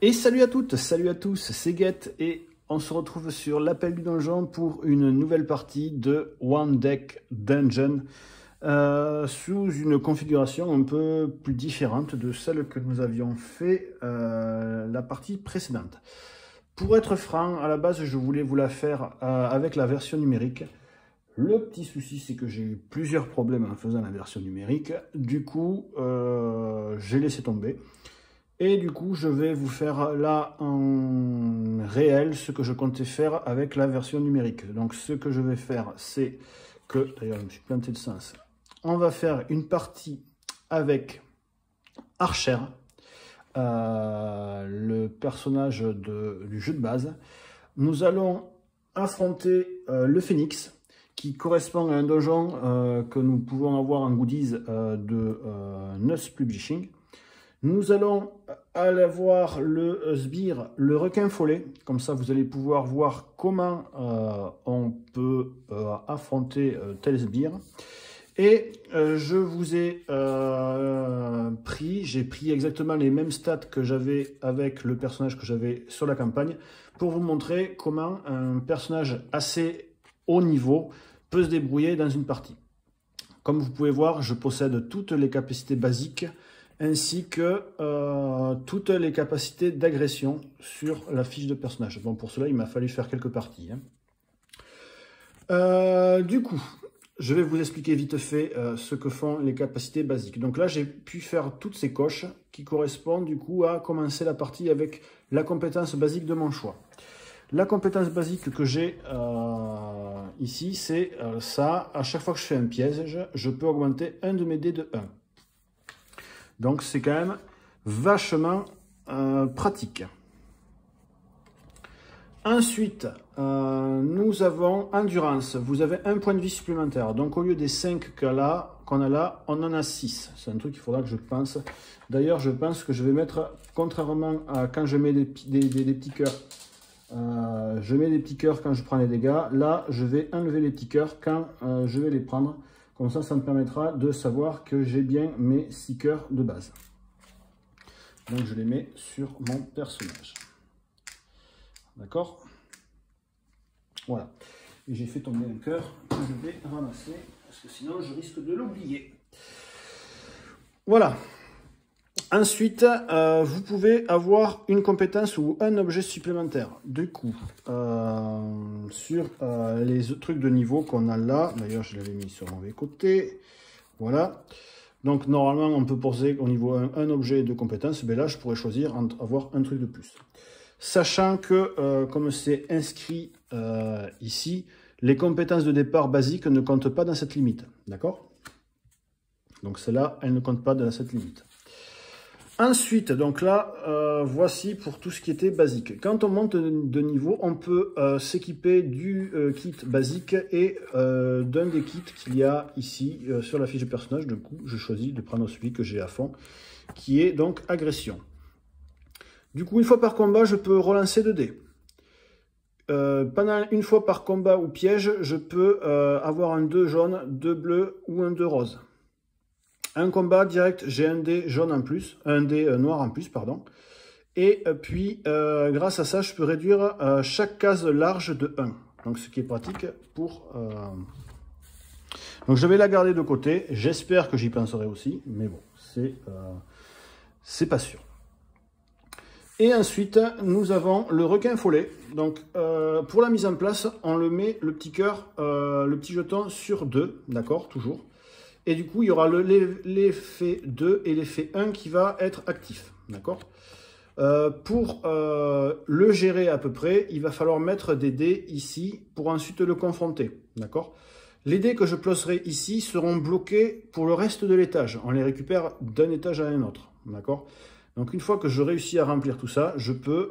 Et salut à toutes, salut à tous, c'est Get et on se retrouve sur l'appel du donjon pour une nouvelle partie de One Deck Dungeon sous une configuration un peu plus différente de celle que nous avions fait la partie précédente. Pour être franc, à la base je voulais vous la faire avec la version numérique. Le petit souci, c'est que j'ai eu plusieurs problèmes en faisant la version numérique. Du coup, j'ai laissé tomber. Et du coup, je vais vous faire là en réel ce que je comptais faire avec la version numérique. Donc, ce que je vais faire, c'est que... D'ailleurs, je me suis planté de sens. On va faire une partie avec Archer, le personnage du jeu de base. Nous allons affronter le Phénix, qui correspond à un donjon que nous pouvons avoir en goodies de Nuss Publishing. Nous allons aller voir le sbire, le requin follet. Comme ça, vous allez pouvoir voir comment on peut affronter tel sbire. Et je vous ai j'ai pris exactement les mêmes stats que j'avais avec le personnage que j'avais sur la campagne pour vous montrer comment un personnage assez haut niveau peut se débrouiller dans une partie. Comme vous pouvez voir, je possède toutes les capacités basiques ainsi que toutes les capacités d'agression sur la fiche de personnage. Bon, pour cela, il m'a fallu faire quelques parties. Du coup, je vais vous expliquer vite fait ce que font les capacités basiques. Donc là, j'ai pu faire toutes ces coches qui correspondent du coup à commencer la partie avec la compétence basique de mon choix. La compétence basique que j'ai ici, c'est ça. À chaque fois que je fais un piège, je peux augmenter un de mes dés de 1. Donc, c'est quand même vachement pratique. Ensuite, nous avons Endurance. Vous avez un point de vie supplémentaire. Donc, au lieu des 5 qu'on a là, on en a 6. C'est un truc qu'il faudra que je pense. D'ailleurs, je pense que je vais mettre, contrairement à quand je mets des petits cœurs, je mets des petits cœurs quand je prends les dégâts. Là, je vais enlever les petits cœurs quand je vais les prendre. Comme ça, ça me permettra de savoir que j'ai bien mes 6 cœurs de base. Donc, je les mets sur mon personnage. D'accord? Voilà. Et j'ai fait tomber un cœur que je vais ramasser, parce que sinon, je risque de l'oublier. Voilà. Ensuite, vous pouvez avoir une compétence ou un objet supplémentaire. Du coup, sur les trucs de niveau qu'on a là, d'ailleurs je l'avais mis sur le mauvais côté, voilà. Donc normalement on peut poser au niveau 1 objet de compétence, mais là je pourrais choisir avoir un truc de plus. Sachant que, comme c'est inscrit ici, les compétences de départ basiques ne comptent pas dans cette limite, d'accord? Donc celle-là, elle ne compte pas dans cette limite. Ensuite, donc là, voici pour tout ce qui était basique. Quand on monte de niveau, on peut s'équiper du kit basique et d'un des kits qu'il y a ici sur la fiche de personnage. Du coup, je choisis de prendre celui que j'ai à fond, qui est donc agression. Du coup, une fois par combat, je peux relancer 2 dés. Pendant une fois par combat ou piège, je peux avoir un 2 jaune, 2 bleu ou un 2 rose. Un combat direct, j'ai un dé jaune en plus, un dé noir en plus, pardon. Et puis, grâce à ça, je peux réduire chaque case large de 1. Donc, ce qui est pratique pour... Donc, je vais la garder de côté. J'espère que j'y penserai aussi. Mais bon, c'est pas sûr. Et ensuite, nous avons le requin follet. Donc, pour la mise en place, on le met, le petit cœur, le petit jeton sur 2, d'accord, toujours. Et du coup, il y aura l'effet 2 et l'effet 1 qui va être actif. D'accord? Pour le gérer à peu près, il va falloir mettre des dés ici pour ensuite le confronter. D'accord? Les dés que je placerai ici seront bloqués pour le reste de l'étage. On les récupère d'un étage à un autre. D'accord? Donc, une fois que je réussis à remplir tout ça, je peux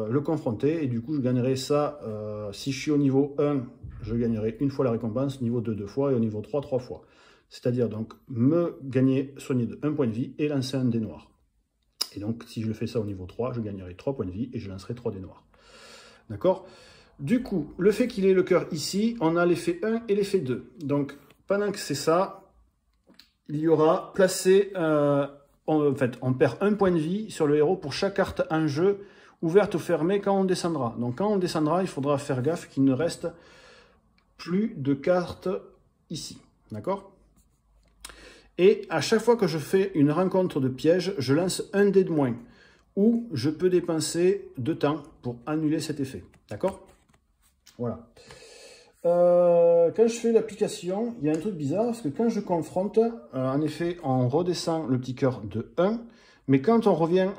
le confronter. Et du coup, je gagnerai ça. Si je suis au niveau 1, je gagnerai une fois la récompense. Niveau 2, 2 fois. Et au niveau 3, 3 fois. C'est-à-dire donc soigner de 1 point de vie et lancer un dé noir. Et donc si je fais ça au niveau 3, je gagnerai 3 points de vie et je lancerai 3 dés noirs. D'accord? Du coup, le fait qu'il ait le cœur ici, on a l'effet 1 et l'effet 2. Donc pendant que c'est ça, il y aura placé en fait, on perd un point de vie sur le héros pour chaque carte en jeu, ouverte ou fermée, quand on descendra. Donc quand on descendra, il faudra faire gaffe qu'il ne reste plus de cartes ici. D'accord? Et à chaque fois que je fais une rencontre de piège, je lance un dé de moins. Ou je peux dépenser 2 temps pour annuler cet effet. D'accord? Voilà. Quand je fais l'application, il y a un truc bizarre, parce que quand je confronte, en effet, on redescend le petit cœur de 1, mais quand on revient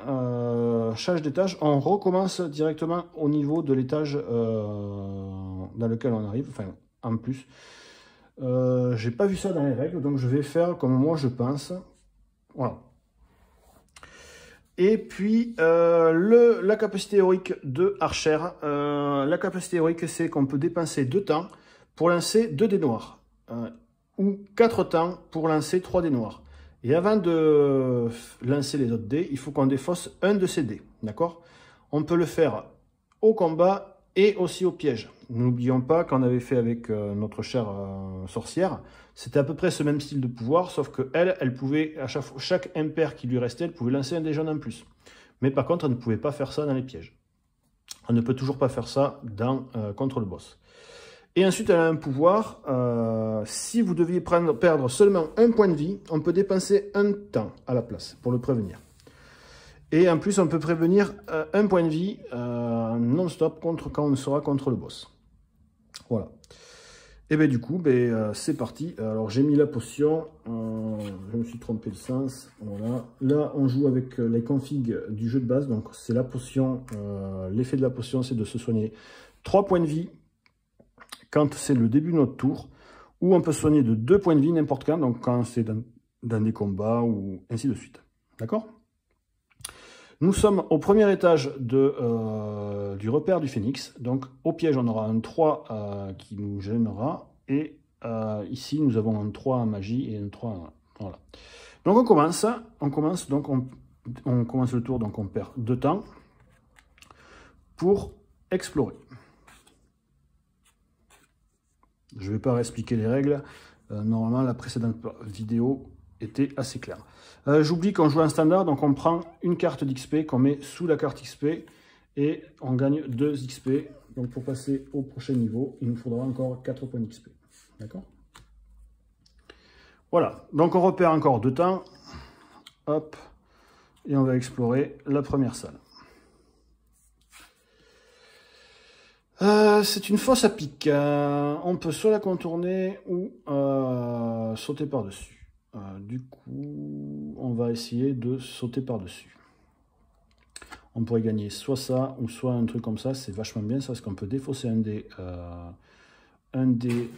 change d'étage, on recommence directement au niveau de l'étage dans lequel on arrive, enfin, en plus. J'ai pas vu ça dans les règles, donc je vais faire comme moi je pense. Voilà. Et puis, la capacité héroïque de Archer. La capacité héroïque, c'est qu'on peut dépenser 2 temps pour lancer 2 dés noirs. Ou 4 temps pour lancer 3 dés noirs. Et avant de lancer les autres dés, il faut qu'on défausse un de ces dés. D'accord? On peut le faire au combat et aussi au piège. N'oublions pas qu'on avait fait avec notre chère sorcière. C'était à peu près ce même style de pouvoir, sauf qu'elle, elle pouvait, à chaque impair qui lui restait, elle pouvait lancer un dé jaune en plus. Mais par contre, elle ne pouvait pas faire ça dans les pièges. On ne peut toujours pas faire ça contre le boss. Et ensuite, elle a un pouvoir, si vous deviez perdre seulement un point de vie, on peut dépenser un temps à la place pour le prévenir. Et en plus, on peut prévenir un point de vie non-stop quand on sera contre le boss. Voilà. Et bien du coup, c'est parti. Alors j'ai mis la potion, je me suis trompé de sens. Voilà. Là, on joue avec les configs du jeu de base. Donc c'est la potion, l'effet de la potion, c'est de se soigner 3 points de vie quand c'est le début de notre tour. Ou on peut se soigner de 2 points de vie n'importe quand, donc quand c'est dans des combats ou ainsi de suite. D'accord? Nous sommes au premier étage du repère du phénix. Donc au piège, on aura un 3 qui nous gênera. Et ici, nous avons un 3 en magie et un 3 en... Voilà. Donc on commence. Donc on commence le tour, donc on perd 2 temps pour explorer. Je ne vais pas réexpliquer les règles. Normalement, la précédente vidéo était assez claire. J'oublie qu'on joue en standard, donc on prend une carte d'XP qu'on met sous la carte XP et on gagne 2 XP. Donc pour passer au prochain niveau, il nous faudra encore 4 points d'XP. D'accord? Voilà, donc on repère encore 2 temps. Hop, et on va explorer la première salle. C'est une fosse à pic. On peut soit la contourner ou sauter par-dessus. Du coup, on va essayer de sauter par-dessus. On pourrait gagner soit ça ou soit un truc comme ça. C'est vachement bien ça, parce qu'on peut défausser un dé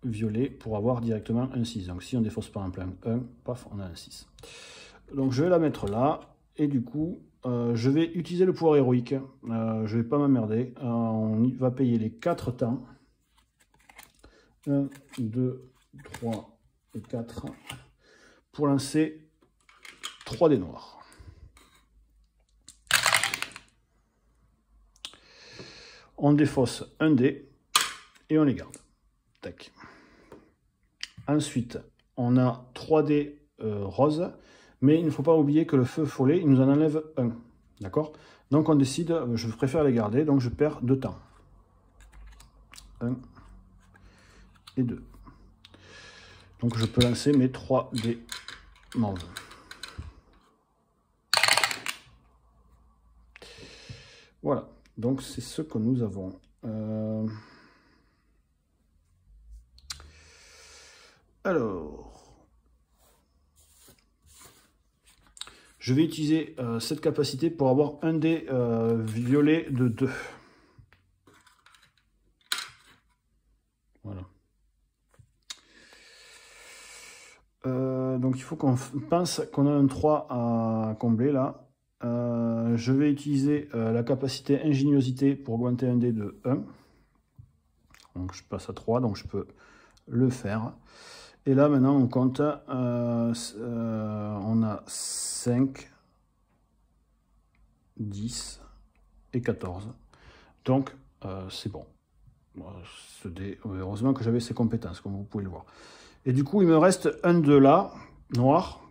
violet pour avoir directement un 6. Donc si on défausse par exemple un 1, paf, on a un 6. Donc je vais la mettre là. Et du coup, je vais utiliser le pouvoir héroïque. Je ne vais pas m'emmerder. On va payer les 4 temps. 1, 2, 3 et 4. Pour lancer 3 dés noirs. On défausse un dé et on les garde. Tac. Ensuite, on a 3 dés roses. Mais il ne faut pas oublier que le feu follet, il nous en enlève un. D'accord? Donc on décide, je préfère les garder, donc je perds 2 temps. 1 et 2. Donc je peux lancer mes 3 dés mauves. Voilà, donc c'est ce que nous avons. Alors... Je vais utiliser cette capacité pour avoir un dé violet de 2. Voilà. Donc il faut qu'on pense qu'on a un 3 à combler là. Je vais utiliser la capacité ingéniosité pour augmenter un dé de 1. Donc je passe à 3, donc je peux le faire. Et là, maintenant, on compte, on a 5, 10 et 14. Donc, c'est bon. Heureusement que j'avais ces compétences, comme vous pouvez le voir. Et du coup, il me reste un de là, noir.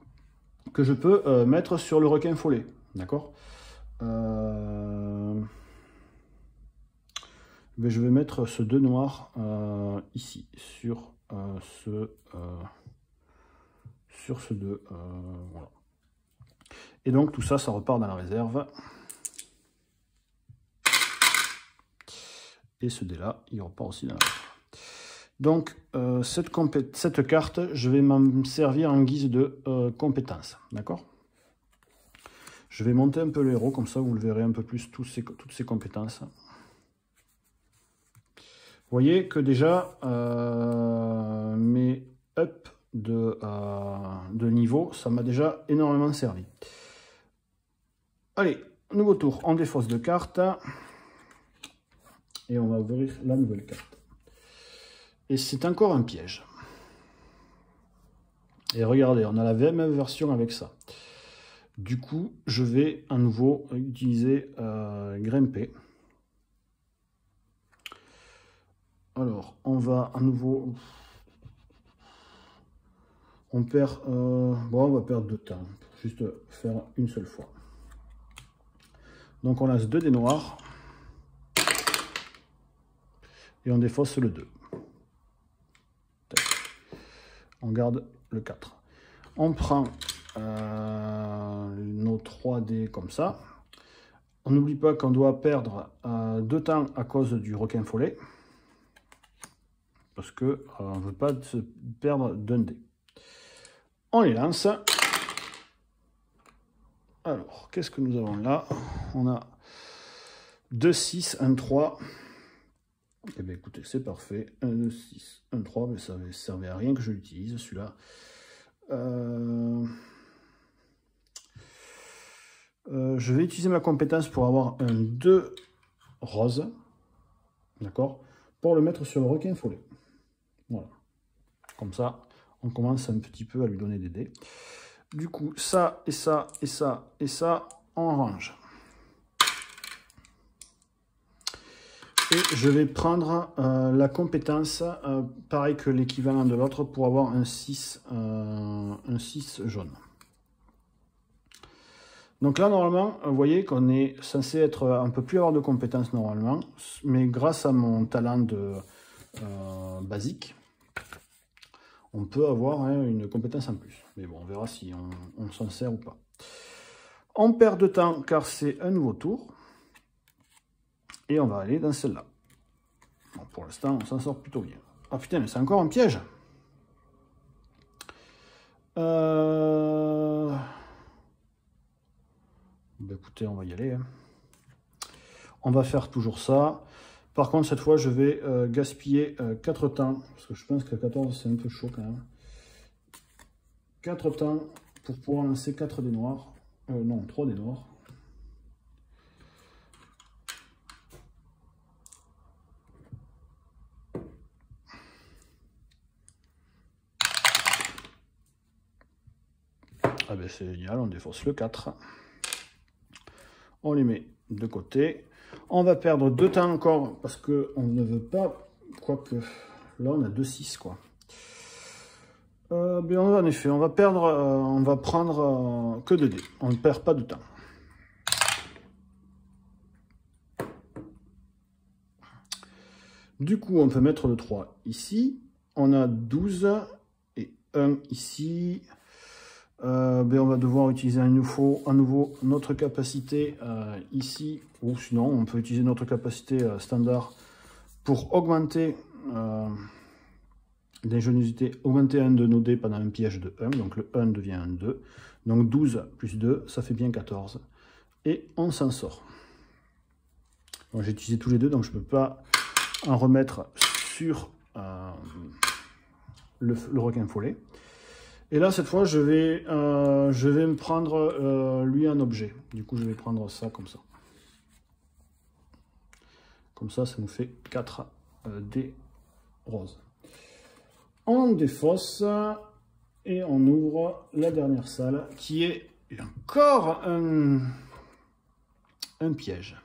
que je peux mettre sur le requin follet. D'accord. Je vais mettre ce 2 noir ici, sur ce 2. Voilà. Et donc tout ça, ça repart dans la réserve. Et ce dé là, il repart aussi dans la réserve. Donc cette carte, je vais m'en servir en guise de compétence. D'accord. Je vais monter un peu le héros, comme ça vous le verrez un peu plus, toutes ces compétences. Vous voyez que déjà, mes ups de niveau, ça m'a déjà énormément servi. Allez, nouveau tour, on défausse de cartes. Et on va ouvrir la nouvelle carte. Et c'est encore un piège. Et regardez, on a la même version avec ça. Du coup, je vais à nouveau utiliser grimper. Alors, on va à nouveau... On perd... bon, on va perdre 2 temps. Pour juste faire une seule fois. Donc, on lance 2 dés noirs. Et on défausse le 2. On garde le 4. On prend nos 3 dés comme ça. On n'oublie pas qu'on doit perdre 2 temps à cause du requin follet. Parce que on ne veut pas se perdre d'un dé. On les lance. Alors, qu'est-ce que nous avons là? On a 2, 6, 1, 3. Eh bien écoutez, c'est parfait. 1, 2, 6, 1, 3, mais ça ne servait à rien que je l'utilise, celui-là. Je vais utiliser ma compétence pour avoir un 2 rose. D'accord. Pour le mettre sur le requin follet. Voilà. Comme ça, on commence un petit peu à lui donner des dés. Du coup, ça, et ça, et ça, et ça, on range. Et je vais prendre la compétence, pareil que l'équivalent de l'autre, pour avoir un 6 jaune. Donc là, normalement, vous voyez qu'on est censé être un peu plus avoir de compétences normalement, mais grâce à mon talent de basique, on peut avoir une compétence en plus. Mais bon, on verra si on s'en sert ou pas. On perd de temps car c'est un nouveau tour. Et on va aller dans celle-là. Bon, pour l'instant, on s'en sort plutôt bien. Ah putain, mais c'est encore un piège. Ben, écoutez, on va y aller. Hein. On va faire toujours ça. Par contre, cette fois, je vais gaspiller 4 temps. Parce que je pense que 14, c'est un peu chaud quand même. 4 temps pour pouvoir lancer 4 dés noirs. Non, 3 dés noirs. Ah ben c'est génial, on défausse le 4. On les met de côté. On va perdre 2 temps encore parce qu'on ne veut pas, quoique là on a 2, 6 quoi. Ben en effet, on va perdre, on va prendre que 2 dés. On ne perd pas de temps. Du coup, on peut mettre le 3 ici. On a 12 et 1 ici. Ben on va devoir utiliser à nouveau notre capacité ici, ou sinon on peut utiliser notre capacité standard pour augmenter l'ingéniosité, augmenter un de nos dés pendant un piège de 1, donc le 1 devient un 2, donc 12 plus 2, ça fait bien 14, et on s'en sort. J'ai utilisé tous les deux, donc je ne peux pas en remettre sur le requin follet. Et là, cette fois, je vais me prendre lui un objet. Du coup, je vais prendre ça comme ça. Comme ça, ça nous fait 4 dés roses. On défausse et on ouvre la dernière salle qui est encore un piège.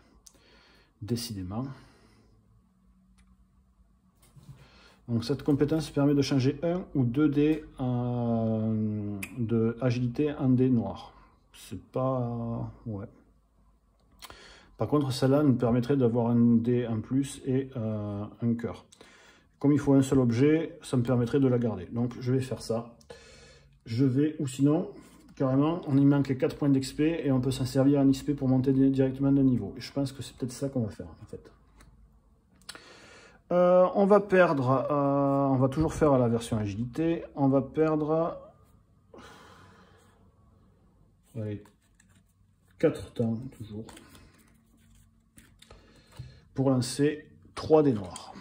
Décidément. Donc cette compétence permet de changer 1 ou 2 dés de agilité en dés noirs. C'est pas... ouais. Par contre, celle-là nous permettrait d'avoir un dé en plus et un cœur. Comme il faut un seul objet, ça me permettrait de la garder. Donc je vais faire ça. Je vais, ou sinon, carrément, on y manque 4 points d'XP et on peut s'en servir en XP pour monter directement d'un niveau. Et je pense que c'est peut-être ça qu'on va faire en fait. On va perdre, on va toujours faire à la version agilité, on va perdre allez, 4 temps toujours pour lancer 3 dés noirs.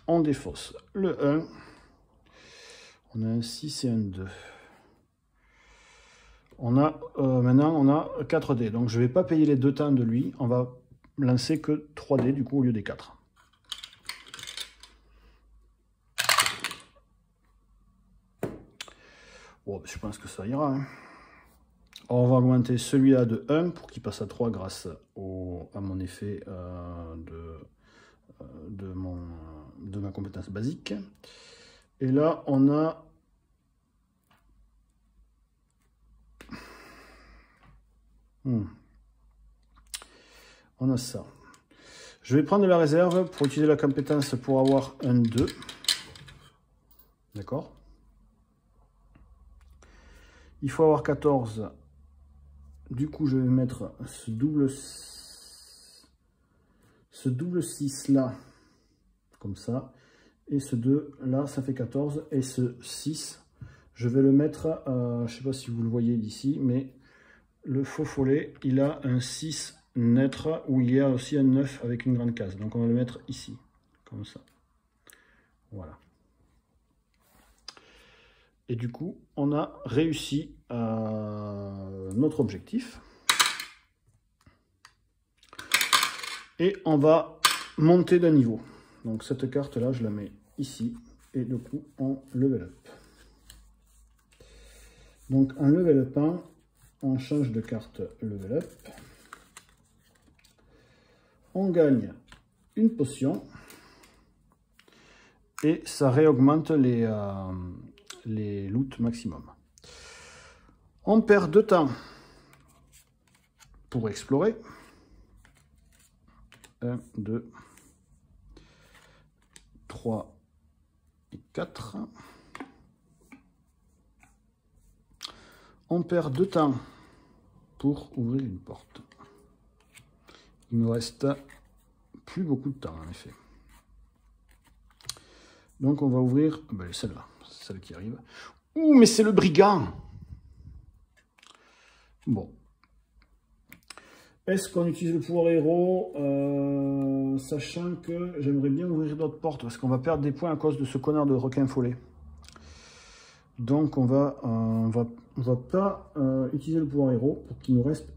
On défausse le 1, on a un 6 et un 2. On a, maintenant, on a 4 dés. Donc, je ne vais pas payer les 2 temps de lui. On va lancer que 3 dés, du coup, au lieu des 4. Bon, je pense que ça ira. Hein. On va augmenter celui-là de 1 pour qu'il passe à 3 grâce à mon effet de ma compétence basique. Et là, on a... On a ça. Je vais prendre de la réserve pour utiliser la compétence pour avoir un 2. D'accord. Il faut avoir 14. Du coup, je vais mettre ce double 6 là, comme ça. Et ce 2 là, ça fait 14. Et ce 6, je vais le mettre, je ne sais pas si vous le voyez d'ici, mais le faux follet, il a un 6 naître où il y a aussi un 9 avec une grande case. Donc on va le mettre ici, comme ça. Voilà. Et du coup, on a réussi notre objectif. Et on va monter d'un niveau. Donc cette carte-là, je la mets ici. Et du coup, on level up. Donc en level up 1, on change de carte level up. On gagne une potion. Et ça réaugmente les loots maximum. On perd 2 temps pour explorer. 1, 2, 3 et 4. On perd 2 temps pour ouvrir une porte. Il me reste plus beaucoup de temps en effet. Donc on va ouvrir celle-là, celle qui arrive. Ouh, mais c'est le brigand! Bon. Est-ce qu'on utilise le pouvoir héros, sachant que j'aimerais bien ouvrir d'autres portes, parce qu'on va perdre des points à cause de ce connard de requin follet. Donc on va pas utiliser le pouvoir héros pour qu'il nous reste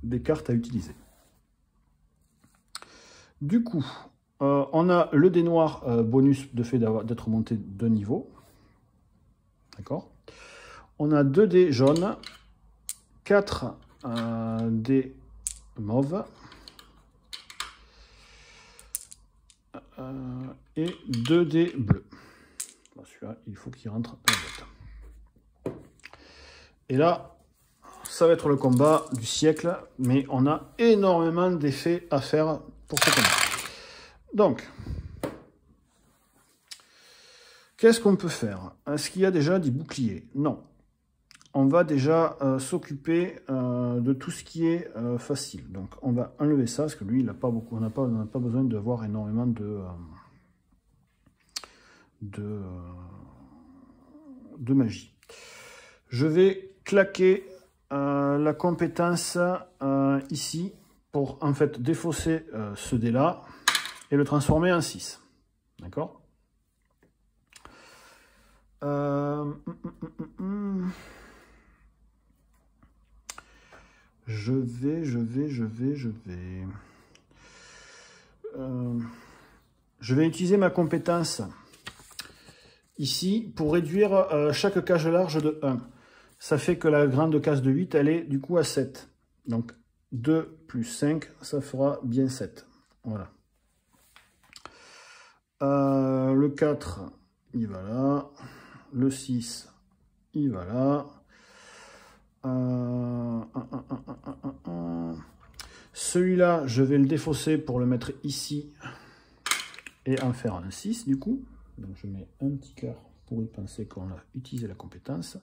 des cartes à utiliser. Du coup, on a le dé noir bonus de fait d'être monté de niveau. D'accord. On a 2 dés jaunes, 4 dés mauves et 2 dés bleus. Bon, celui-là, il faut qu'il rentre dans la boîte. Et là, ça va être le combat du siècle, mais on a énormément d'effets à faire pour ce combat. Donc, qu'est-ce qu'on peut faire? Est-ce qu'il y a déjà des boucliers? Non. On va déjà s'occuper de tout ce qui est facile. Donc, on va enlever ça, parce que lui, il n'a pas beaucoup. On n'a pas besoin d'avoir énormément de magie. Je vais claquer la compétence ici pour en fait défausser ce dé-là et le transformer en 6. D'accord. Je vais utiliser ma compétence ici pour réduire chaque cage large de 1. Ça fait que la grande case de 8, elle est du coup à 7. Donc 2 plus 5, ça fera bien 7. Voilà. Le 4, il va là. Le 6, il va là. Celui-là, je vais le défausser pour le mettre ici et en faire un 6 du coup. Donc je mets un petit cœur pour y penser qu'on a utilisé la compétence.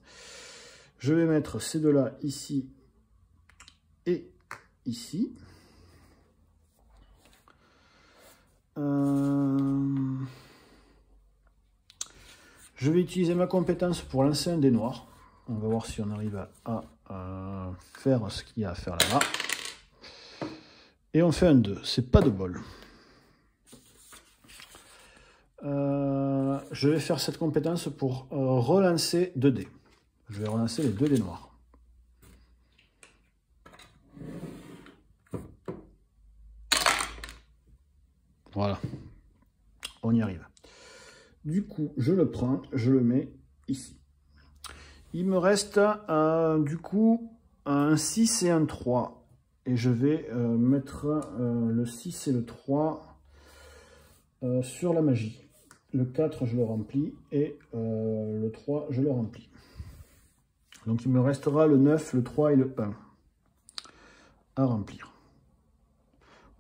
Je vais mettre ces deux-là ici et ici. Je vais utiliser ma compétence pour lancer un dé noir. On va voir si on arrive à faire ce qu'il y a à faire là-bas. Et on fait un 2. C'est pas de bol. Je vais faire cette compétence pour relancer 2 dés. Je vais relancer les 2 dés noirs. Voilà. On y arrive. Du coup, je le prends, je le mets ici. Il me reste du coup un 6 et un 3. Et je vais mettre le 6 et le 3 sur la magie. Le 4, je le remplis et le 3, je le remplis. Donc il me restera le 9, le 3 et le 1 à remplir.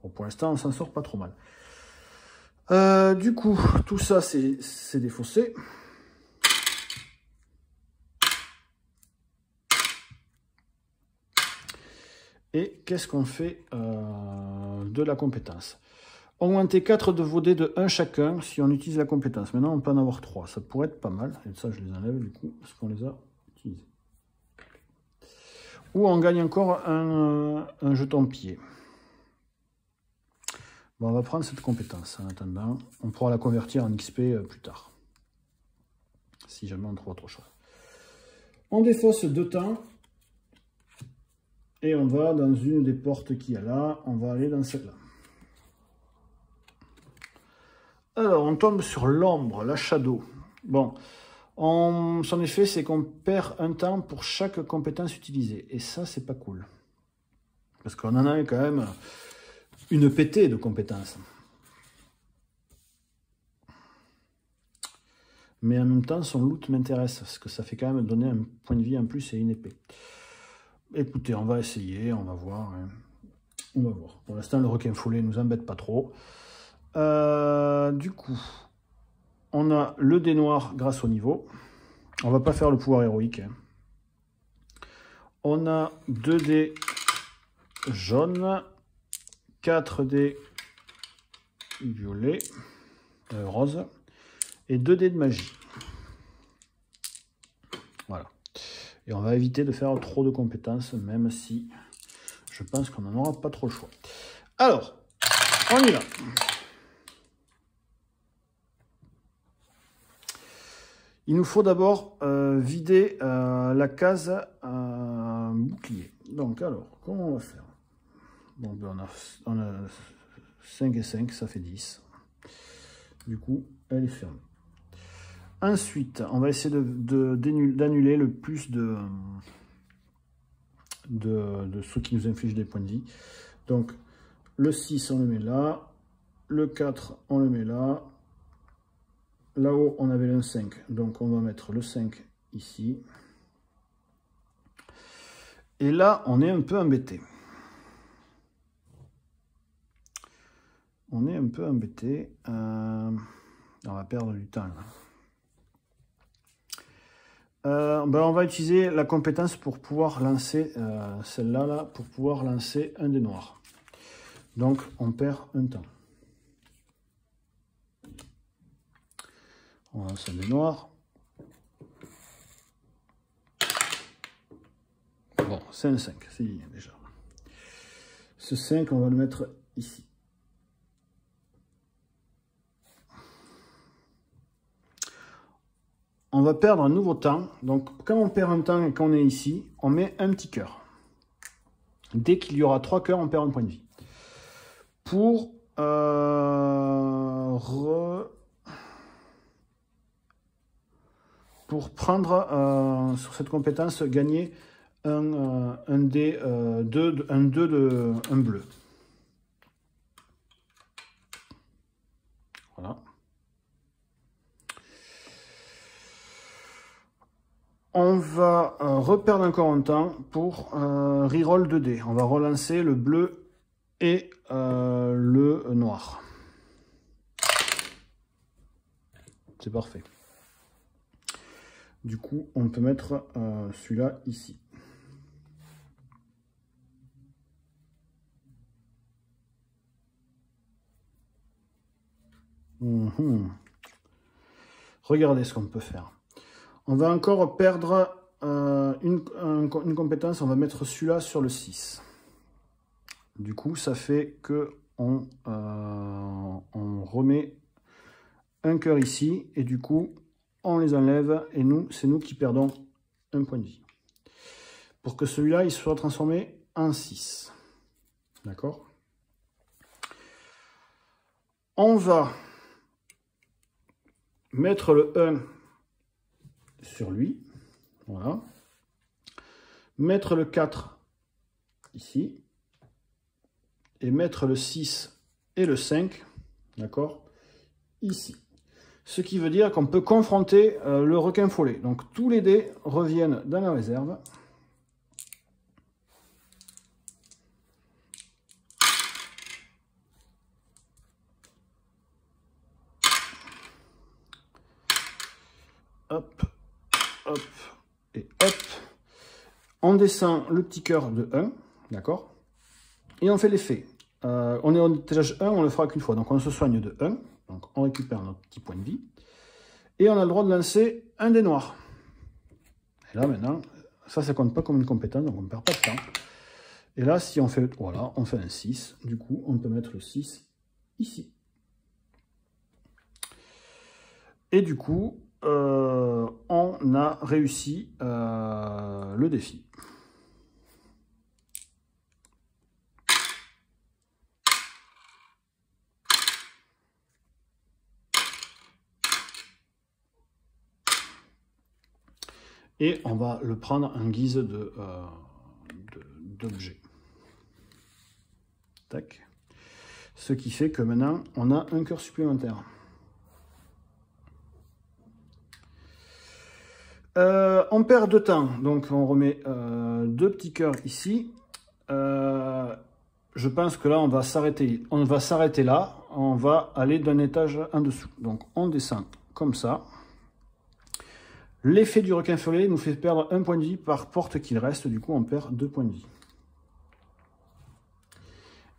Bon, pour l'instant, on s'en sort pas trop mal. Du coup, tout ça, c'est défaussé. Et qu'est-ce qu'on fait de la compétence? Augmenter 4 de vos dés de 1 chacun si on utilise la compétence. Maintenant, on peut en avoir 3. Ça pourrait être pas mal. Et ça, je les enlève du coup, parce qu'on les a utilisés. Ou on gagne encore un jeton pied. Bon, on va prendre cette compétence en attendant. On pourra la convertir en XP plus tard. Si jamais on trouve autre chose. On défausse 2 temps. Et on va dans une des portes qu'il y a là. On va aller dans celle-là. Alors, on tombe sur l'ombre, la shadow. Bon, son effet, c'est qu'on perd un temps pour chaque compétence utilisée. Et ça, c'est pas cool. Parce qu'on en a quand même une pétée de compétences. Mais en même temps, son loot m'intéresse. Parce que ça fait quand même donner un point de vie en plus et une épée. Écoutez, on va essayer, on va voir. Hein. On va voir. Pour l'instant, le requin follet ne nous embête pas trop. Du coup, on a le dé noir grâce au niveau. On va pas faire le pouvoir héroïque. Hein. On a 2 dés jaunes, 4 dés violets, roses, et 2 dés de magie. Voilà. Et on va éviter de faire trop de compétences, même si je pense qu'on n'en aura pas trop le choix. Alors, on y va. Il nous faut d'abord vider la case bouclier. Donc, alors, comment on va faire? Bon, ben on a 5 et 5, ça fait 10. Du coup, elle est fermée. Ensuite, on va essayer d'annuler le plus de ceux qui nous infligent des points de vie. Donc, le 6, on le met là. Le 4, on le met là. Là-haut, on avait le 5, donc on va mettre le 5 ici. Et là, on est un peu embêté. On est un peu embêté. On va perdre du temps. Ben on va utiliser la compétence pour pouvoir lancer celle-là, là, pour pouvoir lancer un dé noir. Donc, on perd un temps. On lance un dé noir. Bon, c'est un 5, c'est bien déjà. Ce 5, on va le mettre ici. On va perdre un nouveau temps. Donc, quand on perd un temps et qu'on est ici, on met un petit cœur. Dès qu'il y aura 3 cœurs, on perd un point de vie. Pour prendre sur cette compétence, gagner un dé, un 2 un bleu. Voilà. On va reperdre encore un temps pour reroll 2 dés. On va relancer le bleu et le noir. C'est parfait. Du coup, on peut mettre celui-là ici. Regardez ce qu'on peut faire. On va encore perdre une compétence. On va mettre celui-là sur le 6. Du coup, ça fait que on remet un cœur ici. Et du coup, on les enlève. Et nous, c'est nous qui perdons un point de vie. Pour que celui-là, il soit transformé en 6. D'accord? On va mettre le 1 sur lui, voilà. Mettre le 4 ici, et mettre le 6 et le 5, d'accord, ici. Ce qui veut dire qu'on peut confronter le requin follet. Donc tous les dés reviennent dans la réserve. Hop, hop, et hop. On descend le petit cœur de 1, d'accord? Et on fait l'effet. On est au étage 1, on le fera qu'une fois. Donc on se soigne de 1. Donc on récupère notre petit point de vie. Et on a le droit de lancer un dé noir. Et là maintenant, ça compte pas comme une compétence, donc on ne perd pas de temps. Et là, si on fait, voilà, on fait un 6. Du coup, on peut mettre le 6 ici. Et du coup, on a réussi le défi. Et on va le prendre en guise d'objet. Tac. Ce qui fait que maintenant, on a un cœur supplémentaire. On perd 2 temps, donc on remet 2 petits cœurs ici. Je pense que là, on va s'arrêter. On va s'arrêter là. On va aller d'un étage en dessous. Donc, on descend comme ça. L'effet du requin follet nous fait perdre un point de vie par porte qu'il reste. Du coup, on perd 2 points de vie.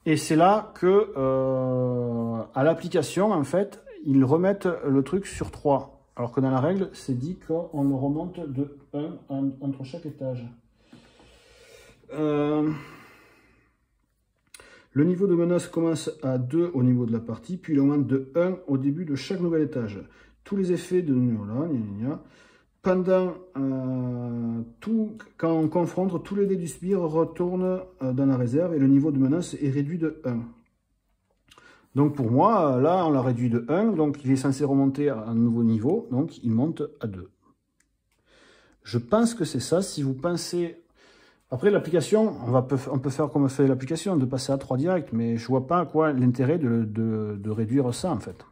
Et c'est là que, à l'application, en fait, ils remettent le truc sur 3. Alors que dans la règle, c'est dit qu'on le remonte de 1 entre chaque étage. Le niveau de menace commence à 2 au niveau de la partie, puis il augmente de 1 au début de chaque nouvel étage. Tous les effets de là, pendant quand on confronte, tous les dés du sbire retournent dans la réserve et le niveau de menace est réduit de 1. Donc pour moi, là, on l'a réduit de 1, donc il est censé remonter à un nouveau niveau, donc il monte à 2. Je pense que c'est ça. Si vous pensez... Après, l'application, on peut faire comme fait l'application, de passer à 3 direct, mais je vois pas quoi l'intérêt de réduire ça, en fait.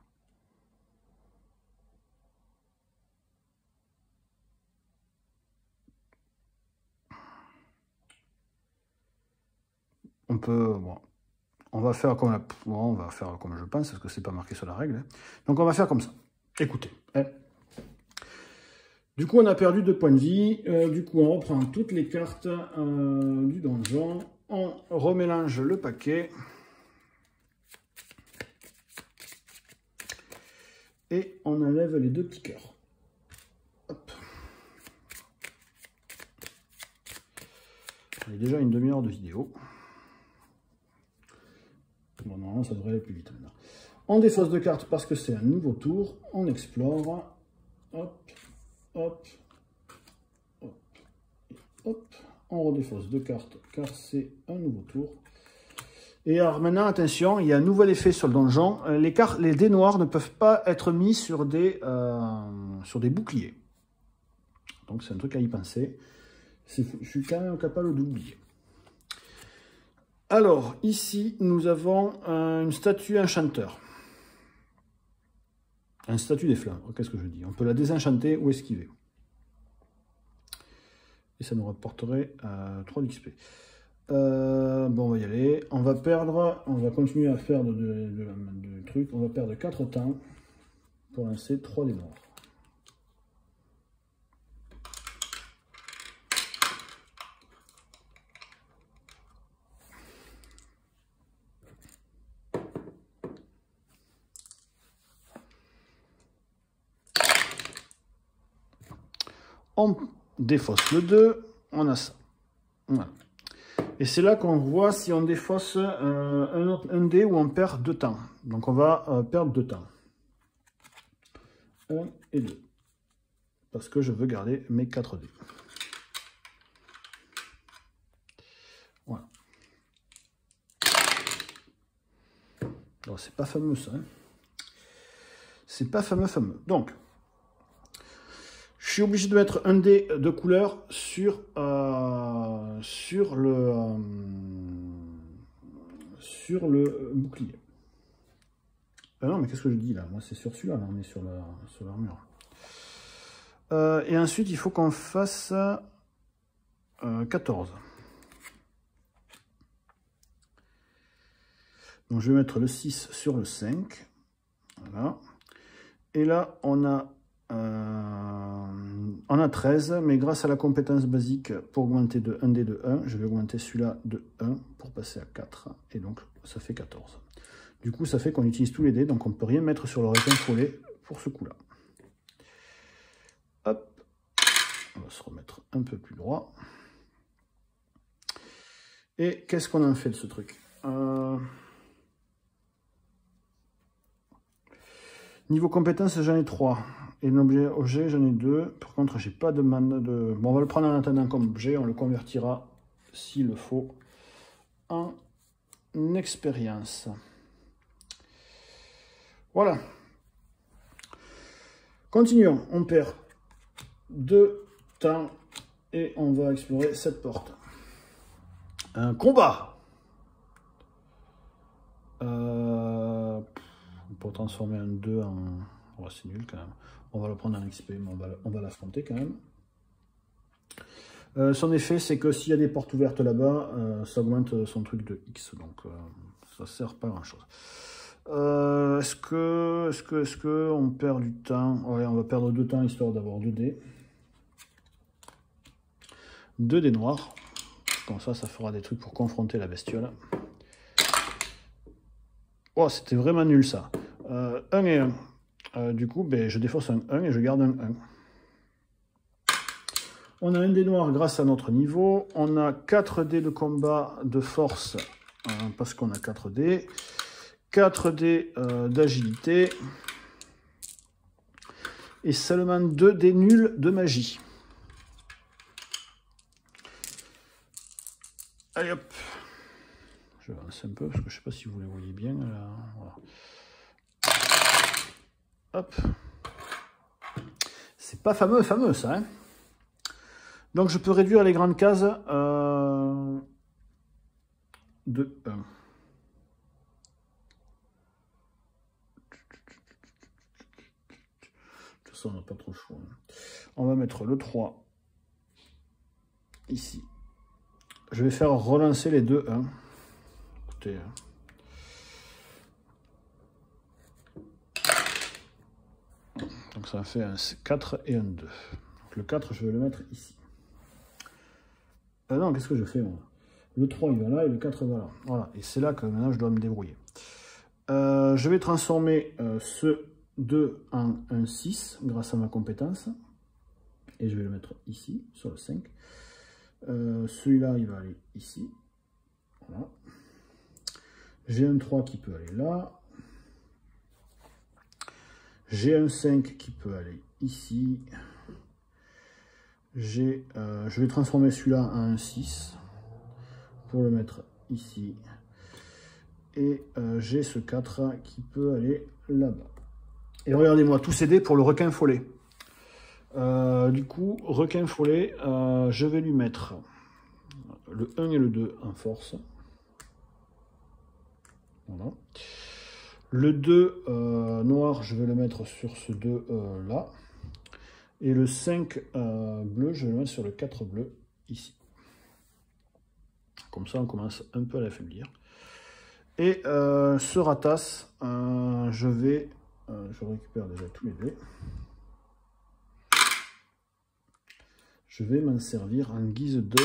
On peut... Bon, on va faire comme je pense, parce que c'est pas marqué sur la règle. Hein. Donc on va faire comme ça. Écoutez. Hein. Du coup, on a perdu 2 points de vie. Du coup, on reprend toutes les cartes du donjon. On remélange le paquet. Et on enlève les 2 petits cœurs. Hop. Il y a déjà une demi-heure de vidéo. Bon, normalement, ça devrait aller plus vite maintenant. On défausse 2 cartes parce que c'est un nouveau tour. On explore. Hop, hop, hop, et hop. On redéfausse 2 cartes car c'est un nouveau tour. Et alors maintenant, attention, il y a un nouvel effet sur le donjon. Les dés noirs ne peuvent pas être mis sur des boucliers. Donc c'est un truc à y penser. Je suis quand même capable d'oublier. Alors, ici, nous avons une statue enchanteur. Une statue des flammes. Qu'est-ce que je dis? On peut la désenchanter ou esquiver. Et ça nous rapporterait 3 d'XP. Bon, on va y aller. On va perdre, on va continuer à faire de trucs. On va perdre 4 temps pour lancer 3 dés noirs. On défausse le 2, on a ça. Voilà. Et c'est là qu'on voit si on défausse un dé ou on perd 2 temps. Donc on va perdre 2 temps. 1 et 2. Parce que je veux garder mes 4 dés. Voilà. Alors c'est pas fameux ça. Hein. C'est pas fameux. Donc, je suis obligé de mettre un dé de couleur sur le bouclier. Ah non, mais qu'est-ce que je dis là? Moi, c'est sur celui-là, on est sur l'armure. Et ensuite, il faut qu'on fasse 14. Donc, je vais mettre le 6 sur le 5. Voilà. Et là, on a 13, mais grâce à la compétence basique pour augmenter de 1 dé de 1, je vais augmenter celui-là de 1 pour passer à 4. Et donc, ça fait 14. Du coup, ça fait qu'on utilise tous les dés, donc on ne peut rien mettre sur le requin follet pour ce coup-là. Hop, on va se remettre un peu plus droit. Et qu'est-ce qu'on en fait de ce truc? Niveau compétence, j'en ai 3. Et l'objet, j'en ai 2. Par contre, j'ai pas de mana de... Bon, on va le prendre en attendant comme objet. On le convertira, s'il le faut, en expérience. Voilà. Continuons. On perd 2 temps et on va explorer cette porte. Un combat. Pour transformer un 2 en... Oh, c'est nul quand même. On va le prendre en XP, mais on va l'affronter quand même. Son effet, c'est que s'il y a des portes ouvertes là-bas, ça augmente son truc de X. Donc, ça sert pas à grand-chose. Est-ce que on perd du temps? Ouais, on va perdre 2 temps histoire d'avoir 2 dés. 2 dés noirs. Comme ça fera des trucs pour confronter la bestiole. Oh, c'était vraiment nul ça. 1 et 1. Du coup, ben, je défausse un 1 et je garde un 1. On a un dé noir grâce à notre niveau. On a 4 dés de combat de force parce qu'on a 4 dés. 4 dés d'agilité. Et seulement 2 dés nuls de magie. Allez hop. Je vais avancer un peu parce que je ne sais pas si vous les voyez bien. Là. Voilà. Hop. C'est pas fameux ça. Hein. Donc je peux réduire les grandes cases de 1. De toute façon, on n'a pas trop le choix. On va mettre le 3 ici. Je vais faire relancer les 2 1. Écoutez. Donc ça fait un 4 et un 2. Donc le 4, je vais le mettre ici. Non, qu'est-ce que je fais moi? Le 3, il va là et le 4 va là. Voilà, et c'est là que maintenant je dois me débrouiller. Je vais transformer ce 2 en un 6 grâce à ma compétence. Et je vais le mettre ici, sur le 5. Celui-là, il va aller ici. Voilà. J'ai un 3 qui peut aller là. J'ai un 5 qui peut aller ici. Je vais transformer celui-là en un 6 pour le mettre ici. Et j'ai ce 4 qui peut aller là-bas. Et regardez-moi, tous ces dés pour le requin follet. Du coup, requin follet, je vais lui mettre le 1 et le 2 en force. Voilà. Le 2 noir, je vais le mettre sur ce 2 là. Et le 5 bleu, je vais le mettre sur le 4 bleu ici. Comme ça, on commence un peu à l'affaiblir. Et ce ratasse, je récupère déjà tous les dés. Je vais m'en servir en guise de...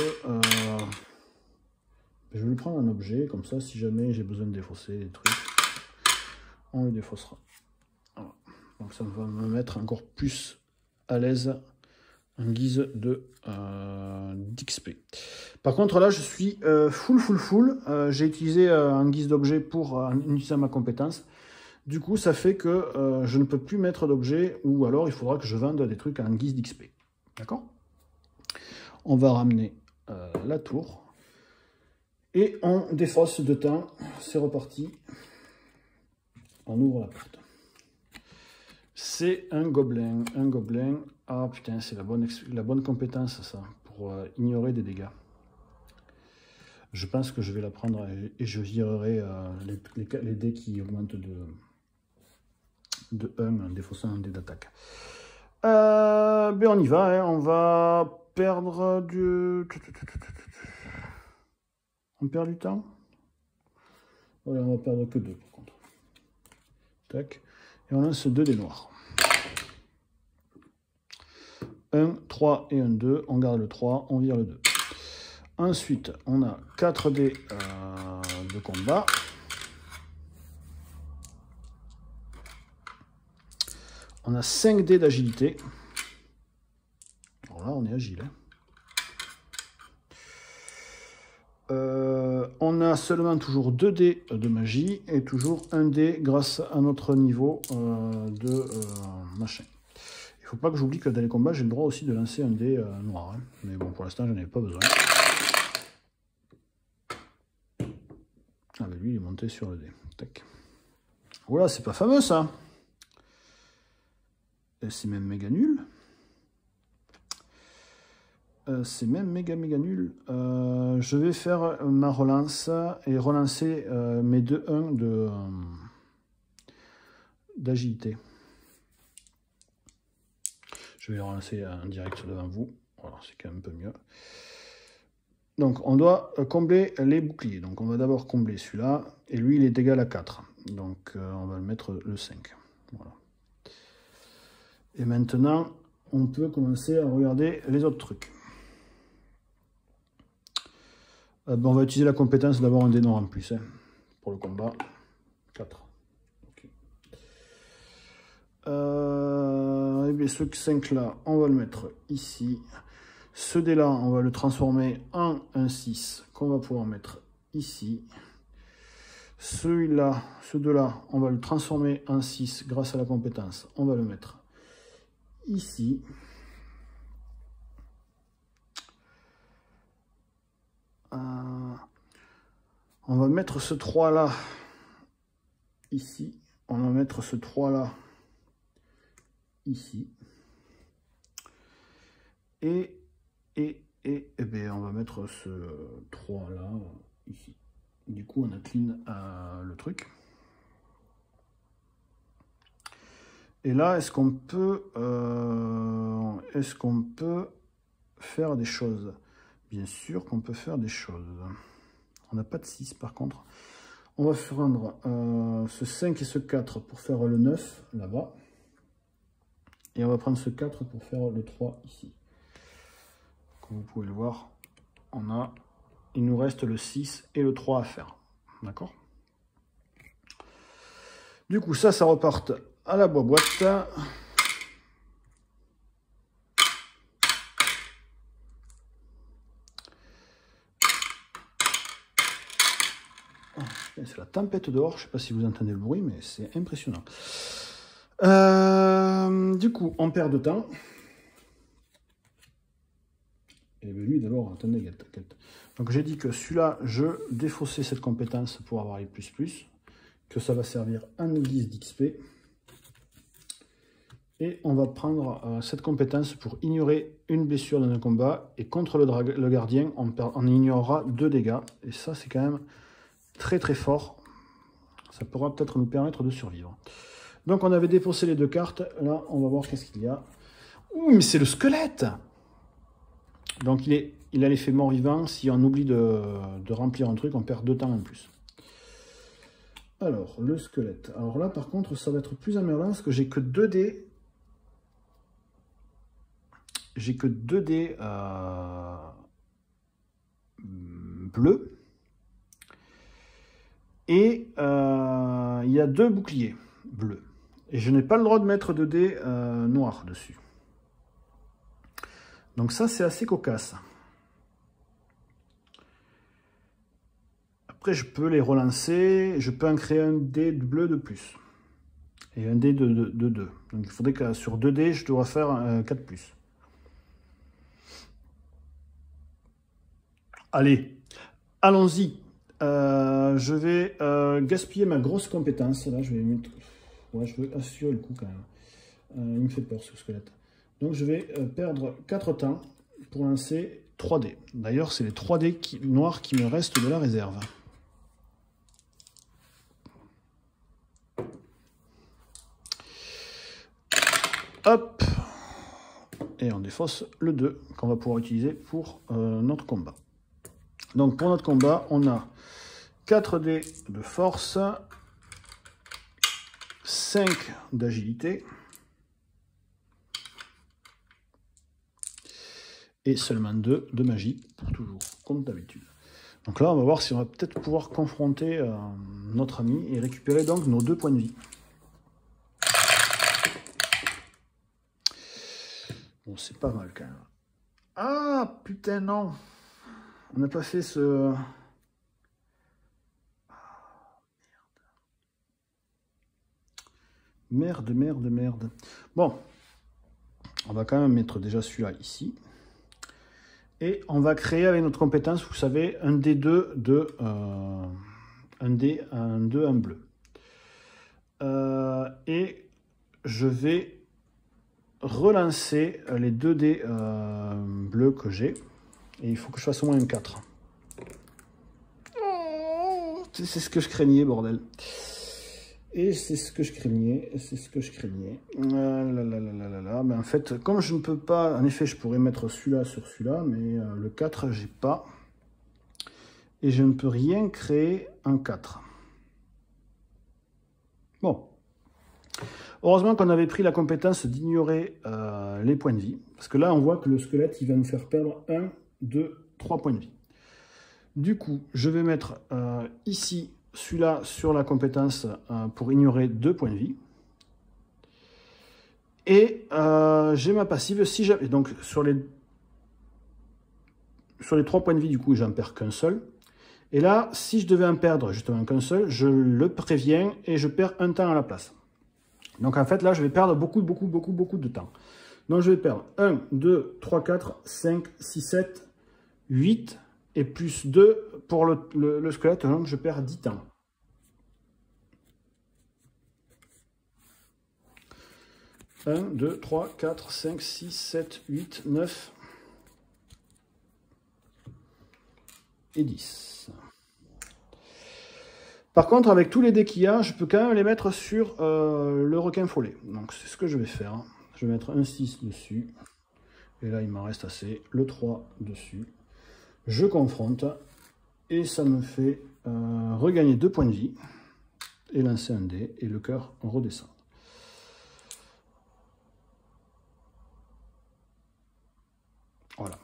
je vais le prendre en objet, comme ça, si jamais j'ai besoin de défausser des trucs, on le défaussera. Voilà. Donc ça va me mettre encore plus à l'aise en guise de d'XP. Par contre, là, je suis full. J'ai utilisé en guise d'objet pour utiliser ma compétence. Du coup, ça fait que je ne peux plus mettre d'objet, ou alors il faudra que je vende des trucs en guise d'XP. D'accord? On va ramener la tour. Et on défausse de temps. C'est reparti. On ouvre la porte. C'est un gobelin. Un gobelin. Ah putain, c'est la bonne compétence, ça, pour ignorer des dégâts. Je pense que je vais la prendre et je virerai les dés qui augmentent de 1 en défaussant un dé d'attaque. Ben on y va, hein. On va perdre du... On perd du temps. Voilà, on va perdre que 2 par contre. Tac. Et on lance 2 dés noirs. 1, 3 et un 2. On garde le 3, on vire le 2. Ensuite, on a 4 dés de combat. On a 5 dés d'agilité. Alors là, on est agile. Hein. On a seulement toujours 2 dés de magie et toujours 1 dé grâce à notre niveau de machin. Il ne faut pas que j'oublie que dans les combats, j'ai le droit aussi de lancer un dé noir. Hein. Mais bon, pour l'instant, je n'en ai pas besoin. Ah ben lui, il est monté sur le dé. Tac. Voilà, c'est pas fameux ça. C'est même méga nul. C'est même méga nul. Je vais faire ma relance et relancer mes 2-1 d'agilité. Je vais les relancer en direct devant vous. Voilà, c'est quand même un peu mieux. Donc, on doit combler les boucliers. Donc, on va d'abord combler celui-là. Et lui, il est égal à 4. Donc, on va le mettre le 5. Voilà. Et maintenant, on peut commencer à regarder les autres trucs. On va utiliser la compétence d'avoir un dé noir en plus hein, pour le combat. 4. Okay. Et bien ce 5 là, on va le mettre ici. Ce dé là, on va le transformer en un 6 qu'on va pouvoir mettre ici. Celui-là, ce 2 là, on va le transformer en 6 grâce à la compétence. On va le mettre ici. On va mettre ce 3 là ici. On va mettre ce 3 là ici. Et bien, on va mettre ce 3 là ici. Du coup, on a clean le truc. Et là, est-ce qu'on peut faire des choses? Bien sûr qu'on peut faire des choses. On n'a pas de 6 par contre. On va prendre ce 5 et ce 4 pour faire le 9 là-bas. Et on va prendre ce 4 pour faire le 3 ici. Comme vous pouvez le voir, il nous reste le 6 et le 3 à faire. D'accord? Du coup, ça repart à la boîte. C'est la tempête dehors, je ne sais pas si vous entendez le bruit, mais c'est impressionnant. Du coup, on perd de temps. Et bien lui, d'abord, attendez, donc j'ai dit que celui-là, je défaussais cette compétence pour avoir les plus, que ça va servir en guise d'XP. Et on va prendre cette compétence pour ignorer une blessure dans un combat. Et contre le gardien, on ignorera 2 dégâts. Et ça, c'est quand même très très fort. Ça pourra peut-être nous permettre de survivre. Donc on avait dépensé les 2 cartes. Là, on va voir qu'est-ce qu'il y a. Ouh, mais c'est le squelette! Donc il a l'effet mort-vivant. Si on oublie de remplir un truc, on perd 2 temps en plus. Alors, le squelette. Alors là, par contre, ça va être plus emmerdant parce que j'ai que 2 dés. J'ai que 2 dés bleus. Et il y a 2 boucliers bleus. Et je n'ai pas le droit de mettre de dés noirs dessus. Donc ça, c'est assez cocasse. Après, je peux les relancer. Je peux en créer un dé bleu de plus. Et un dé de 2. Donc il faudrait que sur 2 dés, je dois faire 4+. Allez, allons-y. Je vais gaspiller ma grosse compétence. Là, je vais mettre... Ouais, je veux assurer le coup quand même. Il me fait peur ce squelette. Donc je vais perdre 4 temps pour lancer 3 dés. D'ailleurs, c'est les 3 dés noirs qui me restent de la réserve. Hop. Et on défausse le 2 qu'on va pouvoir utiliser pour notre combat. Donc pour notre combat, on a 4 dés de force, 5 d'agilité et seulement 2 de magie, pour toujours, comme d'habitude. Donc là, on va voir si on va peut-être pouvoir confronter notre ami et récupérer donc nos 2 points de vie. Bon, c'est pas mal quand même. Ah, putain, non! On n'a pas fait ce... Merde. Bon, on va quand même mettre déjà celui-là ici. Et on va créer avec notre compétence, vous savez, un D2 de... un D2, un bleu. Et je vais relancer les 2 dés bleus que j'ai. Et il faut que je fasse au moins un 4. C'est ce que je craignais, bordel. Et c'est ce que je craignais. Mais en fait, comme je ne peux pas... En effet, je pourrais mettre celui-là sur celui-là, mais le 4, j'ai pas. Et je ne peux rien créer en 4. Bon. Heureusement qu'on avait pris la compétence d'ignorer les points de vie. Parce que là, on voit que le squelette, il va nous faire perdre 1, 2, 3 points de vie. Du coup, je vais mettre ici celui-là sur la compétence pour ignorer 2 points de vie. Et j'ai ma passive. Si j'avais donc sur les 3 points de vie, du coup, j'en perds qu'un seul. Et là, si je devais en perdre justement qu'un seul, je le préviens et je perds un temps à la place. Donc en fait, là, je vais perdre beaucoup de temps. Donc je vais perdre 1, 2, 3, 4, 5, 6, 7, 8 et plus 2 pour le squelette. Donc je perds 10 temps. « 1, 2, 3, 4, 5, 6, 7, 8, 9 et 10. Par contre, avec tous les dés qu'il y a, je peux quand même les mettre sur le requin follet. Donc c'est ce que je vais faire. Je vais mettre un 6 dessus. Et là, il m'en reste assez. Le 3 dessus. Je confronte. Et ça me fait regagner 2 points de vie. Et lancer un dé. Et le cœur redescend. Voilà.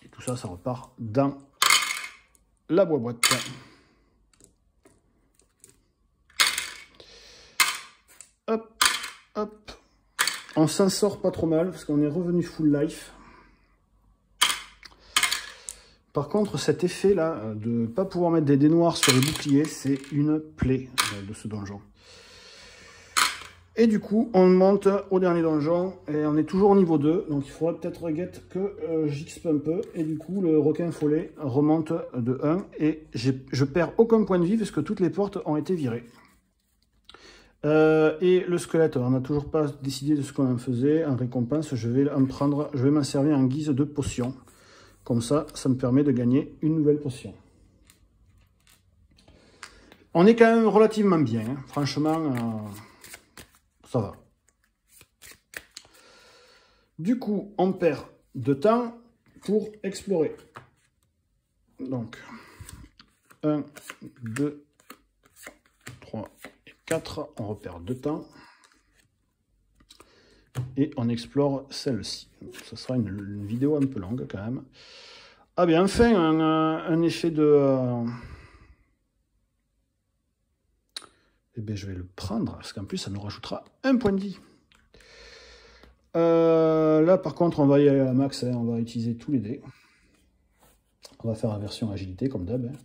Et tout ça, ça repart dans la boîte. Hop, hop. On s'en sort pas trop mal parce qu'on est revenu full life. Par contre, cet effet-là de ne pas pouvoir mettre des dés noirs sur les boucliers, c'est une plaie de ce donjon. Et du coup, on monte au dernier donjon et on est toujours au niveau 2. Donc il faudra peut-être que j'XP un peu. Et du coup, le requin follet remonte de 1. Et je perds aucun point de vie parce que toutes les portes ont été virées. Et le squelette, on n'a toujours pas décidé de ce qu'on en faisait. En récompense, je vais m'en servir en guise de potion. Comme ça, ça me permet de gagner une nouvelle potion. On est quand même relativement bien, hein. Franchement, ça va. Du coup, on perd de temps pour explorer. Donc, 1, 2, 3 et 4, on repère de temps. Et on explore celle-ci. Ce sera une vidéo un peu longue quand même. Ah bien, enfin, un effet de... Eh bien, je vais le prendre, parce qu'en plus, ça nous rajoutera un point de vie. Là, par contre, on va y aller à la max, hein, on va utiliser tous les dés. On va faire la version agilité, comme d'hab. Hein.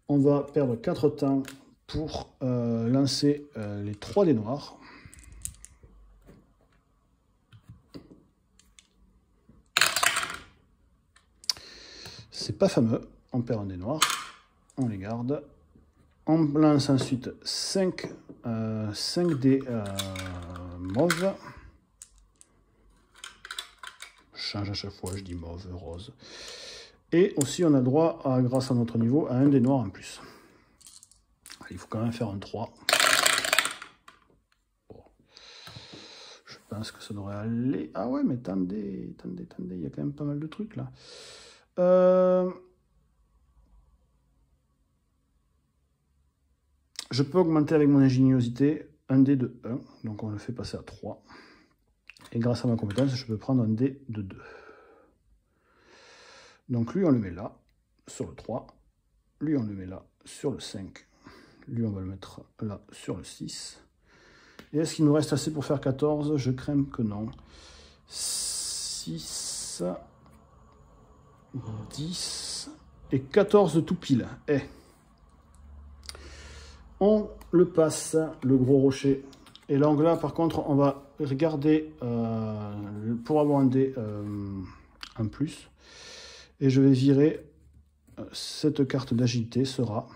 On va perdre 4 temps pour lancer les 3 dés noirs. C'est pas fameux, on perd un dé noir, on les garde. On lance ensuite 5 dés mauve. Je change à chaque fois, je dis mauve, rose. Et aussi on a droit, grâce à notre niveau, à un dé noir en plus. Il faut quand même faire un 3. Bon. Je pense que ça devrait aller... Ah ouais, mais attendez, il y a quand même pas mal de trucs là. Je peux augmenter avec mon ingéniosité un dé de 1, donc on le fait passer à 3. Et grâce à ma compétence, je peux prendre un dé de 2. Donc lui, on le met là, sur le 3. Lui, on le met là, sur le 5. Lui, on va le mettre là, sur le 6. Et est-ce qu'il nous reste assez pour faire 14? Je crains que non. 6, 10 et 14 tout pile. Eh. On le passe, le gros rocher. Et l'angle là, par contre, on va regarder pour avoir un dé en plus. Et je vais virer cette carte d'agilité, sera.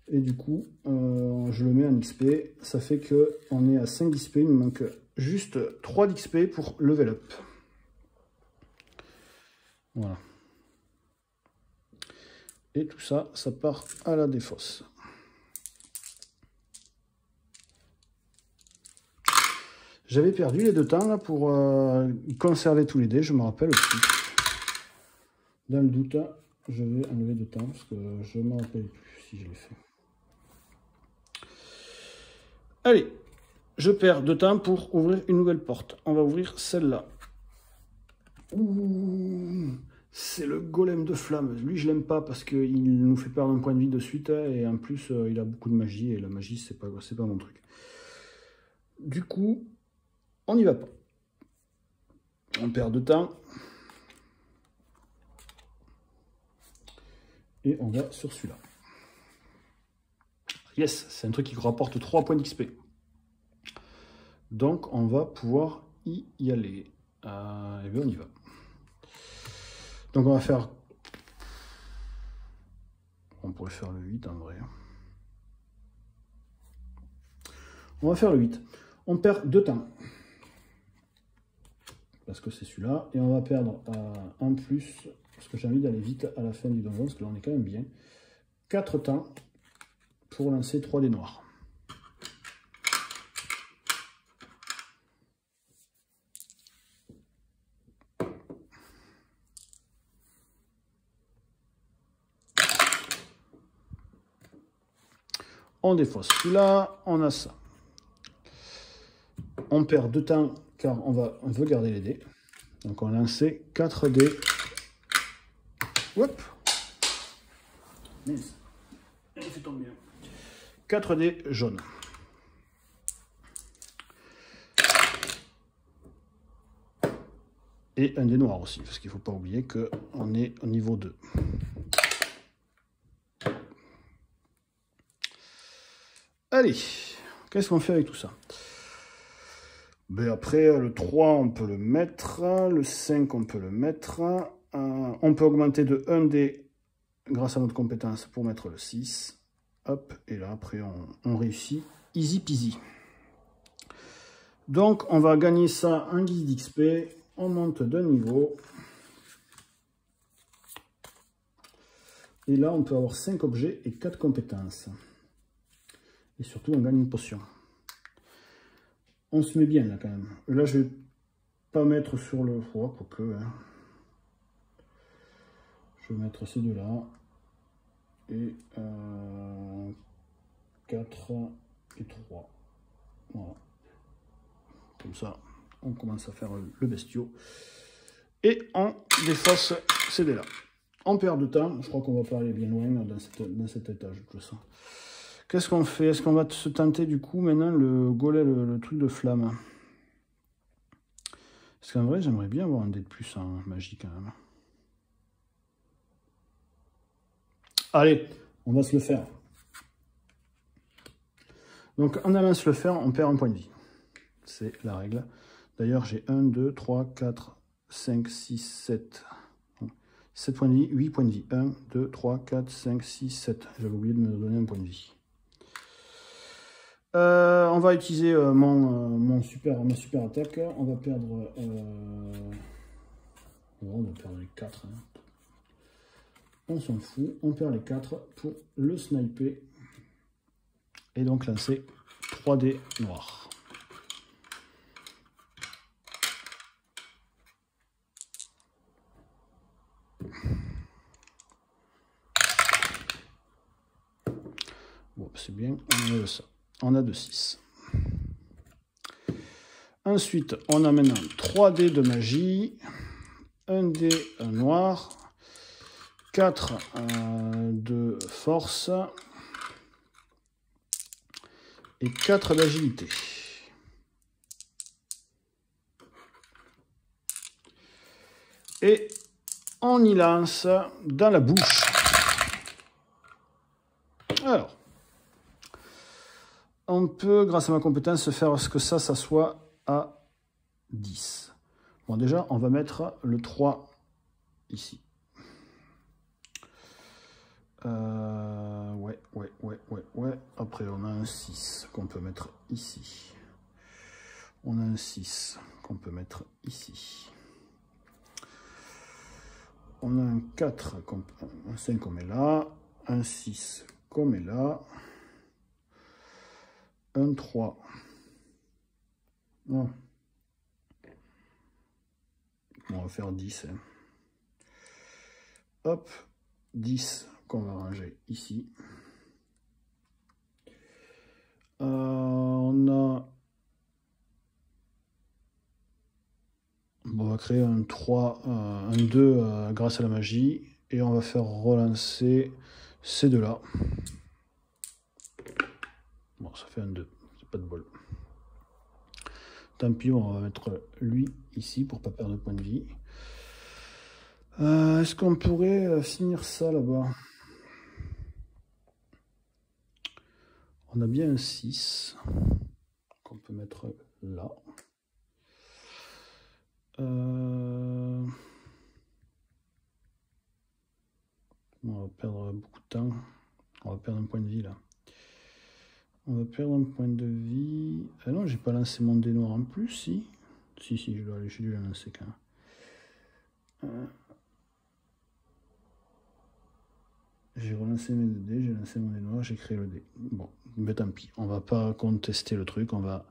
Et du coup, je le mets en XP. Ça fait qu'on est à 5 d'XP. Il nous manque juste 3 d'XP pour level up. Voilà. Et tout ça, ça part à la défausse. J'avais perdu les 2 temps là pour conserver tous les dés, je me rappelle plus. Dans le doute, je vais enlever 2 temps parce que je ne me rappelle plus si je l'ai fait. Allez, je perds 2 temps pour ouvrir une nouvelle porte. On va ouvrir celle-là. C'est le golem de flamme. Lui, je l'aime pas parce qu'il nous fait perdre un point de vie de suite. Et en plus, il a beaucoup de magie. Et la magie, c'est pas mon truc. Du coup... on n'y va pas. On perd de temps. Et on va sur celui-là. Yes, c'est un truc qui rapporte 3 points d'XP. Donc on va pouvoir y aller. Et bien on y va. Donc on va faire... on pourrait faire le 8 en vrai. On va faire le 8. On perd 2 temps. Parce que c'est celui-là, et on va perdre en plus, parce que j'ai envie d'aller vite à la fin du donjon, parce que là on est quand même bien, 4 temps pour lancer 3 dés noirs. On défausse celui-là, on a ça. On perd 2 temps car on veut garder les dés. Donc on lance 4 dés. Hop. Mince. Il fait tomber. 4 dés jaunes. Et un dé noir aussi, parce qu'il ne faut pas oublier qu'on est au niveau 2. Allez, qu'est-ce qu'on fait avec tout ça? Ben après, le 3, on peut le mettre. Le 5, on peut le mettre. On peut augmenter de 1 dé grâce à notre compétence pour mettre le 6. Hop, et là, après, on réussit easy peasy. Donc, on va gagner ça en guise d'XP. On monte d'un niveau. Et là, on peut avoir 5 objets et 4 compétences. Et surtout, on gagne une potion. On se met bien là quand même. Là, je vais pas mettre sur le froid, quoique. Hein. Je vais mettre ces deux-là. Et 4 et 3. Voilà. Comme ça, on commence à faire le bestiau. Et on défausse ces dés-là. On perd de temps. Je crois qu'on va pas aller bien loin dans cet étage, de toute façon. Qu'est-ce qu'on fait? Est-ce qu'on va se tenter du coup maintenant le golem, le truc de flamme? Parce qu'en vrai, j'aimerais bien avoir un dé de plus en magie quand même. Allez, on va se le faire. Donc en allant se le faire, on perd un point de vie. C'est la règle. D'ailleurs, j'ai 1, 2, 3, 4, 5, 6, 7. 7 points de vie, 8 points de vie. 1, 2, 3, 4, 5, 6, 7. J'avais oublié de me donner un point de vie. On va utiliser ma super attaque. On va perdre... on va perdre les 4. Hein. On s'en fout. On perd les 4 pour le sniper. Et donc lancer 3 dés noirs. Bon, c'est bien, on a ça. On a de 6. Ensuite, on a maintenant 3 dés de magie, 1 dé noir, 4 de force et 4 d'agilité. Et on y lance dans la bouche. Alors, on peut, grâce à ma compétence, faire ce que ça soit à 10. Bon, déjà, on va mettre le 3 ici. Ouais. Après, on a un 6 qu'on peut mettre ici. On a un 6 qu'on peut mettre ici. On a un 4, un 5 qu'on met là. Un 6 qu'on met là. Un 3. Non. On va faire 10. Hein. Hop. 10 qu'on va ranger ici. On va créer un 3, un 2 grâce à la magie. Et on va faire relancer ces deux-là. Bon, ça fait un 2. C'est pas de bol. Tant pis, on va mettre lui ici pour pas perdre de points de vie. Est-ce qu'on pourrait finir ça là-bas? On a bien un 6 qu'on peut mettre là. On va perdre beaucoup de temps. On va perdre un point de vie là. On va perdre un point de vie. Ah non, j'ai pas lancé mon dé noir en plus, si. Si, j'ai dû le lancer quand même. J'ai relancé mes dés, j'ai lancé mon dé noir, j'ai créé le dé. Bon, mais tant pis, on va pas contester le truc, on va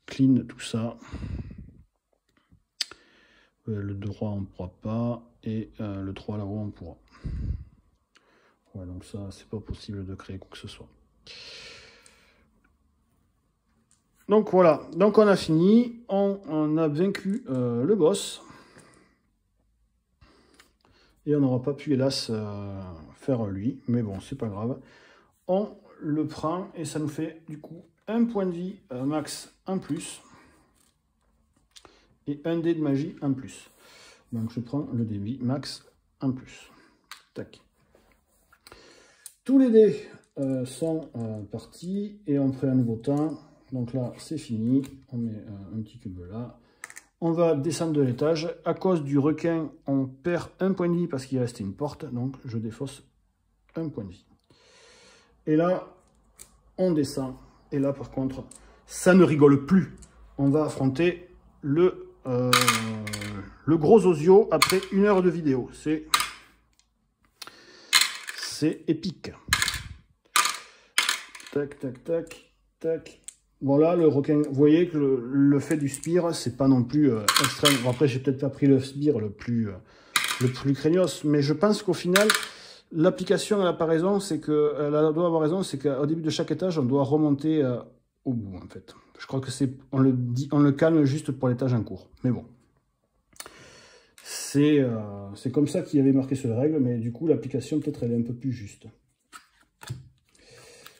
clean tout ça. Le 3 on ne pourra pas, et le 3 là-haut on pourra. Ouais, donc ça, c'est pas possible de créer quoi que ce soit. Donc voilà, donc on a fini, on a vaincu le boss. Et on n'aura pas pu, hélas, faire lui. Mais bon, c'est pas grave. On le prend et ça nous fait, du coup, un point de vie max en plus. Et un dé de magie en plus. Donc, je prends le dé de vie max en plus. Tac. Tous les dés sont partis. Et on fait un nouveau temps. Donc là, c'est fini. On met un petit cube là. On va descendre de l'étage. À cause du requin, on perd un point de vie parce qu'il restait une porte. Donc, je défausse un point de vie. Et là, on descend Et là, par contre, ça ne rigole plus. On va affronter le gros osio après 1 heure de vidéo. C'est épique. Tac, tac, tac, tac. Voilà, le requin. Vous voyez que le fait du spire, c'est pas non plus extrême. Bon, après, j'ai peut-être pas pris le spire le plus craignos, mais je pense qu'au final, l'application, elle a pas raison, c'est que elle doit avoir raison, c'est qu'au début de chaque étage, on doit remonter au bout, en fait. Je crois que on le calme juste pour l'étage en cours. Mais bon. C'est comme ça qu'il y avait marqué sur les règles, mais du coup, l'application, peut-être, elle est un peu plus juste.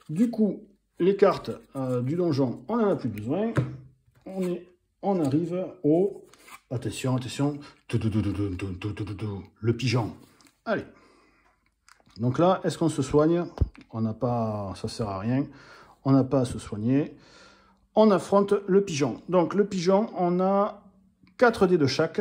Du coup, les cartes du donjon, on n'en a plus besoin. On arrive au... Attention, attention. Le pigeon. Allez. Donc là, est-ce qu'on se soigne? On n'a pas... Ça sert à rien. On n'a pas à se soigner. On affronte le pigeon. Donc le pigeon, on a 4 dés de chaque.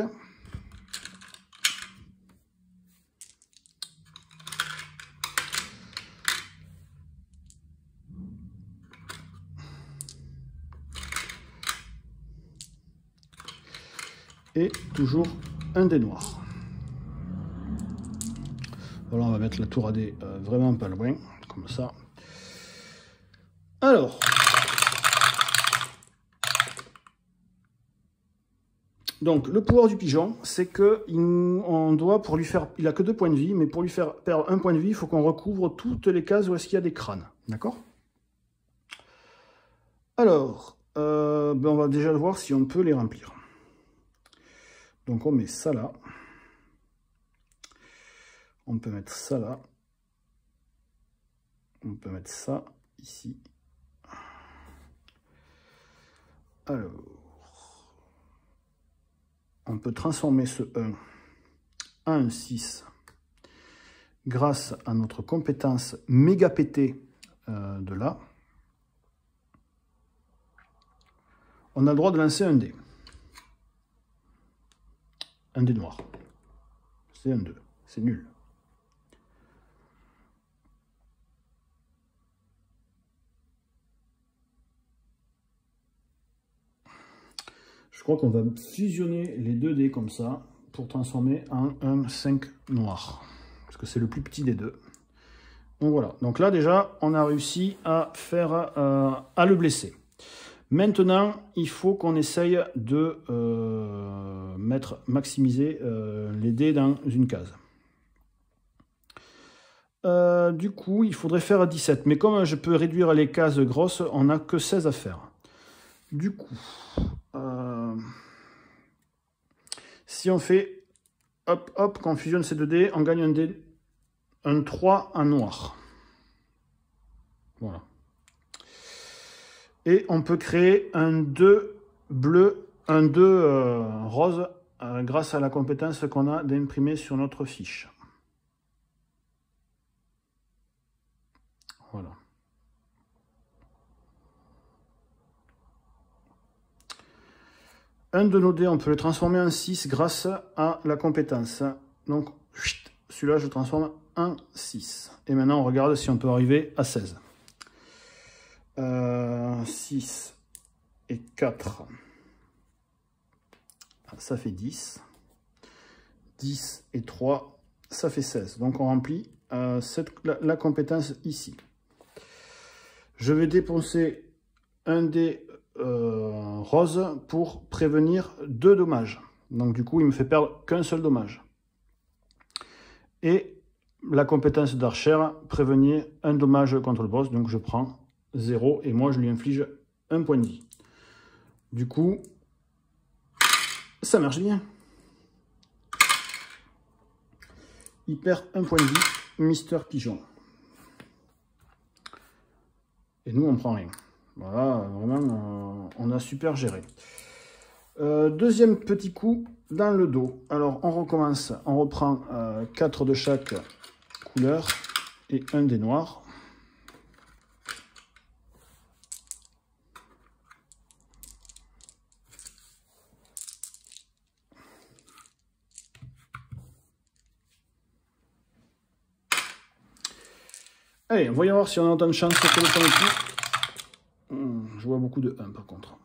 Et toujours un dé noir. Voilà, on va mettre la tour à dés vraiment pas loin, comme ça. Alors, donc le pouvoir du pigeon, c'est que on doit, pour lui faire, il a que 2 points de vie, mais pour lui faire perdre 1 point de vie, il faut qu'on recouvre toutes les cases où est-ce qu'il y a des crânes, d'accord? Alors, on va déjà voir si on peut les remplir. Donc on met ça là. On peut mettre ça là. On peut mettre ça ici. Alors, on peut transformer ce 1 en un 6 grâce à notre compétence méga pété de là. On a le droit de lancer un dé. Un dé noir. C'est un 2. C'est nul. Je crois qu'on va fusionner les 2 dés comme ça pour transformer en un 5 noir. Parce que c'est le plus petit des 2. Donc voilà. Donc là déjà, on a réussi à faire à le blesser. Maintenant, il faut qu'on essaye de maximiser les dés dans une case. Du coup, il faudrait faire 17. Mais comme je peux réduire les cases grosses, on n'a que 16 à faire. Du coup, si on fait hop, hop, qu'on fusionne ces 2 dés, on gagne un dé, un 3 en noir. Voilà. Et on peut créer un 2 bleu, un 2 rose, grâce à la compétence qu'on a d'imprimer sur notre fiche. Voilà. Un de nos dés, on peut le transformer en 6 grâce à la compétence. Donc, celui-là, je transforme en 6. Et maintenant, on regarde si on peut arriver à 16. 6 et 4. Ça fait 10. 10 et 3, ça fait 16. Donc, on remplit la compétence ici. Je vais dépenser un dé rose pour prévenir 2 dommages. Donc du coup, il me fait perdre qu'un seul dommage. Et la compétence d'archer, prévenir un dommage contre le boss. Donc je prends 0 et moi je lui inflige 1 point de vie. Du coup, ça marche bien. Il perd 1 point de vie, Mister Pigeon. Et nous, on prend rien. Voilà, vraiment, on a super géré. Deuxième petit coup dans le dos. Alors, on recommence. On reprend 4 de chaque couleur et un des noirs. Allez, voyons voir si on a autant de chance que le premier coup. beaucoup de 1 par contre.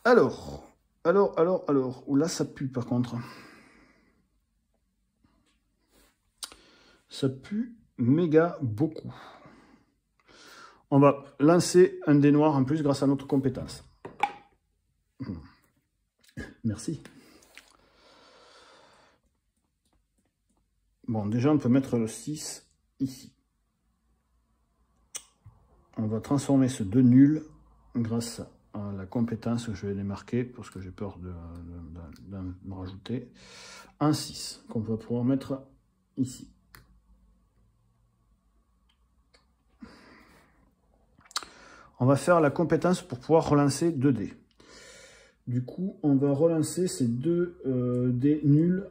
Alors. Là, ça pue par contre. Ça pue méga beaucoup. On va lancer un dé noir en plus grâce à notre compétence. Merci. Bon, déjà, on peut mettre le 6 ici. On va transformer ce 2 nul grâce à la compétence que je vais démarquer, parce que j'ai peur de me rajouter, en 6, qu'on va pouvoir mettre ici. On va faire la compétence pour pouvoir relancer 2 dés. Du coup, on va relancer ces 2 dés nuls.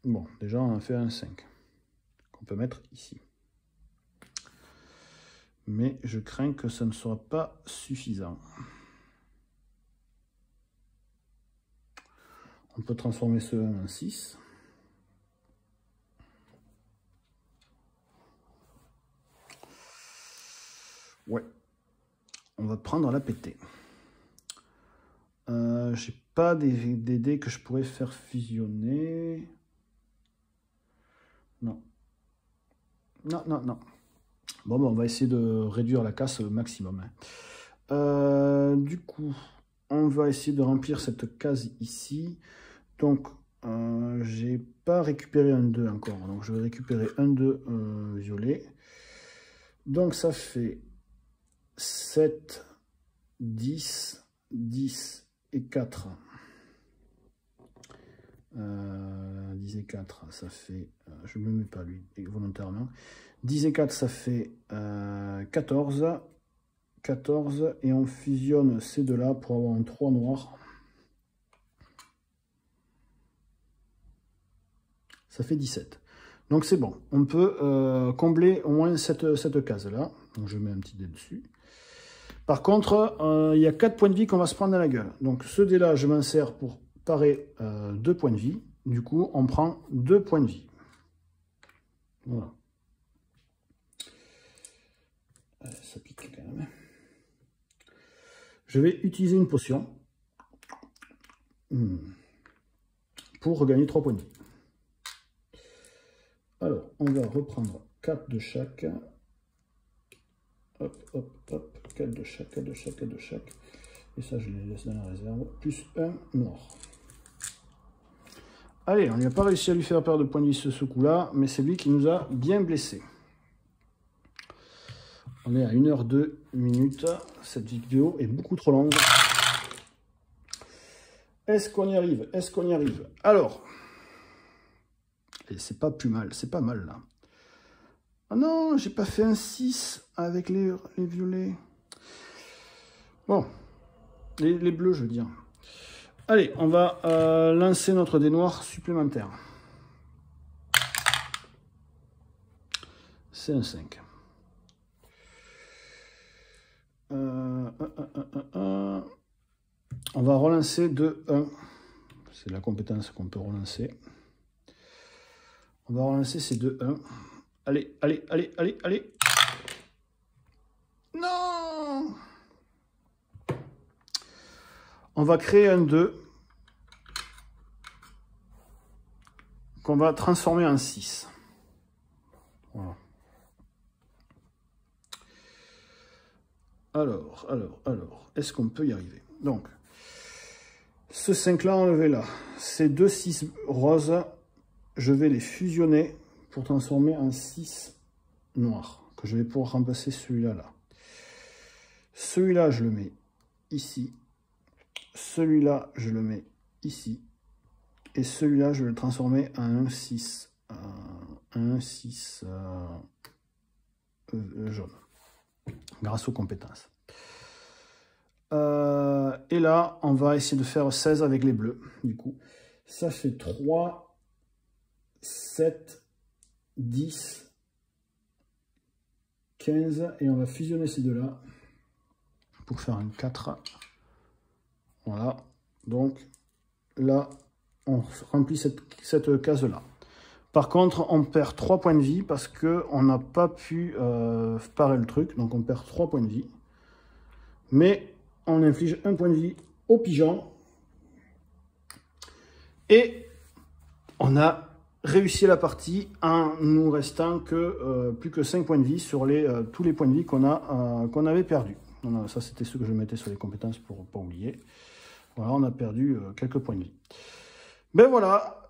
Bon, déjà, on a fait un 5, qu'on peut mettre ici. Mais je crains que ça ne soit pas suffisant. On peut transformer ce 1 en 6. Ouais. On va prendre la pétée. J'ai pas des dés que je pourrais faire fusionner. Non. Non. Bon, on va essayer de réduire la casse au maximum. Du coup, on va essayer de remplir cette case ici. Donc, j'ai pas récupéré un 2 encore. Donc, je vais récupérer un 2 violet. Donc, ça fait 7, 10, 10 et 4. 10 et 4, ça fait... je ne me mets pas lui, volontairement. 10 et 4, ça fait 14. 14, et on fusionne ces deux-là pour avoir un 3 noir. Ça fait 17. Donc c'est bon. On peut combler au moins cette case-là. Donc je mets un petit dé dessus. Par contre, il y a 4 points de vie qu'on va se prendre dans la gueule. Donc ce dé-là, je m'en sers pour parer 2 points de vie. Du coup, on prend 2 points de vie. Voilà. Ça pique quand même. Je vais utiliser une potion pour regagner 3 points de vie. Alors, on va reprendre 4 de chaque. Hop, hop, hop. 4 de chaque, 4 de chaque, 4 de chaque. Et ça, je les laisse dans la réserve. Plus 1 noir. Allez, on n'a pas réussi à lui faire perdre de points de vie ce coup-là, mais c'est lui qui nous a bien blessés. On est à 1h02 minutes. Cette vidéo est beaucoup trop longue. Est-ce qu'on y arrive? Est-ce qu'on y arrive? Alors, et c'est pas plus mal, c'est pas mal là. Ah non, j'ai pas fait un 6 avec les violets. Bon, les bleus, je veux dire. Allez, on va lancer notre dé noir supplémentaire. C'est un 5. On va relancer de 1. C'est la compétence qu'on peut relancer. On va relancer ces 2 1. Allez, allez, allez, allez, allez. Non! On va créer un 2 qu'on va transformer en 6. Voilà. Alors, est-ce qu'on peut y arriver? Donc, ce 5-là, enlevé là. Ces 2 6 roses, je vais les fusionner pour transformer en 6 noirs, que je vais pouvoir remplacer celui-là là. Celui-là, je le mets ici. Celui-là, je le mets ici. Et celui-là, je vais le transformer en un 6. Un 6 jaune. Grâce aux compétences. Et là, on va essayer de faire 16 avec les bleus. Du coup, ça fait 3, 7, 10, 15. Et on va fusionner ces deux-là pour faire un 4. Voilà. Donc, là, on remplit cette case-là. Par contre, on perd 3 points de vie parce qu'on n'a pas pu parer le truc. Donc, on perd 3 points de vie. Mais on inflige 1 point de vie au pigeon. Et on a réussi la partie en nous restant que plus que 5 points de vie sur tous les points de vie qu'on avait perdus. Ça, c'était ce que je mettais sur les compétences pour ne pas oublier. Voilà, on a perdu quelques points de vie. Ben voilà,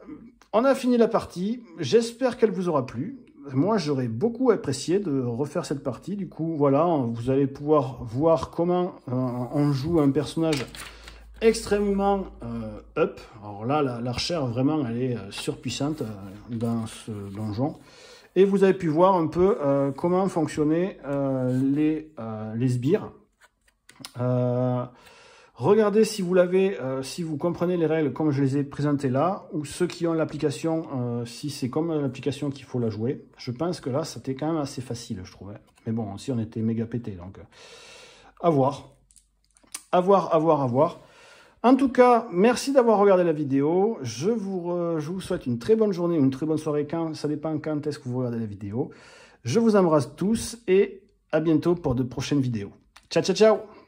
on a fini la partie. J'espère qu'elle vous aura plu. Moi, j'aurais beaucoup apprécié de refaire cette partie. Du coup, voilà, vous allez pouvoir voir comment on joue un personnage extrêmement up. Alors là, l'archère, vraiment, elle est surpuissante dans ce donjon. Et vous avez pu voir un peu comment fonctionnaient les sbires. Regardez si vous l'avez, si vous comprenez les règles comme je les ai présentées là, ou ceux qui ont l'application, si c'est comme l'application qu'il faut la jouer. Je pense que là, c'était quand même assez facile, je trouvais. Mais bon, aussi on était méga pété, donc à voir. À voir, à voir, à voir. En tout cas, merci d'avoir regardé la vidéo. Je vous souhaite une très bonne journée, une très bonne soirée, ça dépend quand est-ce que vous regardez la vidéo. Je vous embrasse tous et à bientôt pour de prochaines vidéos. Ciao, ciao, ciao!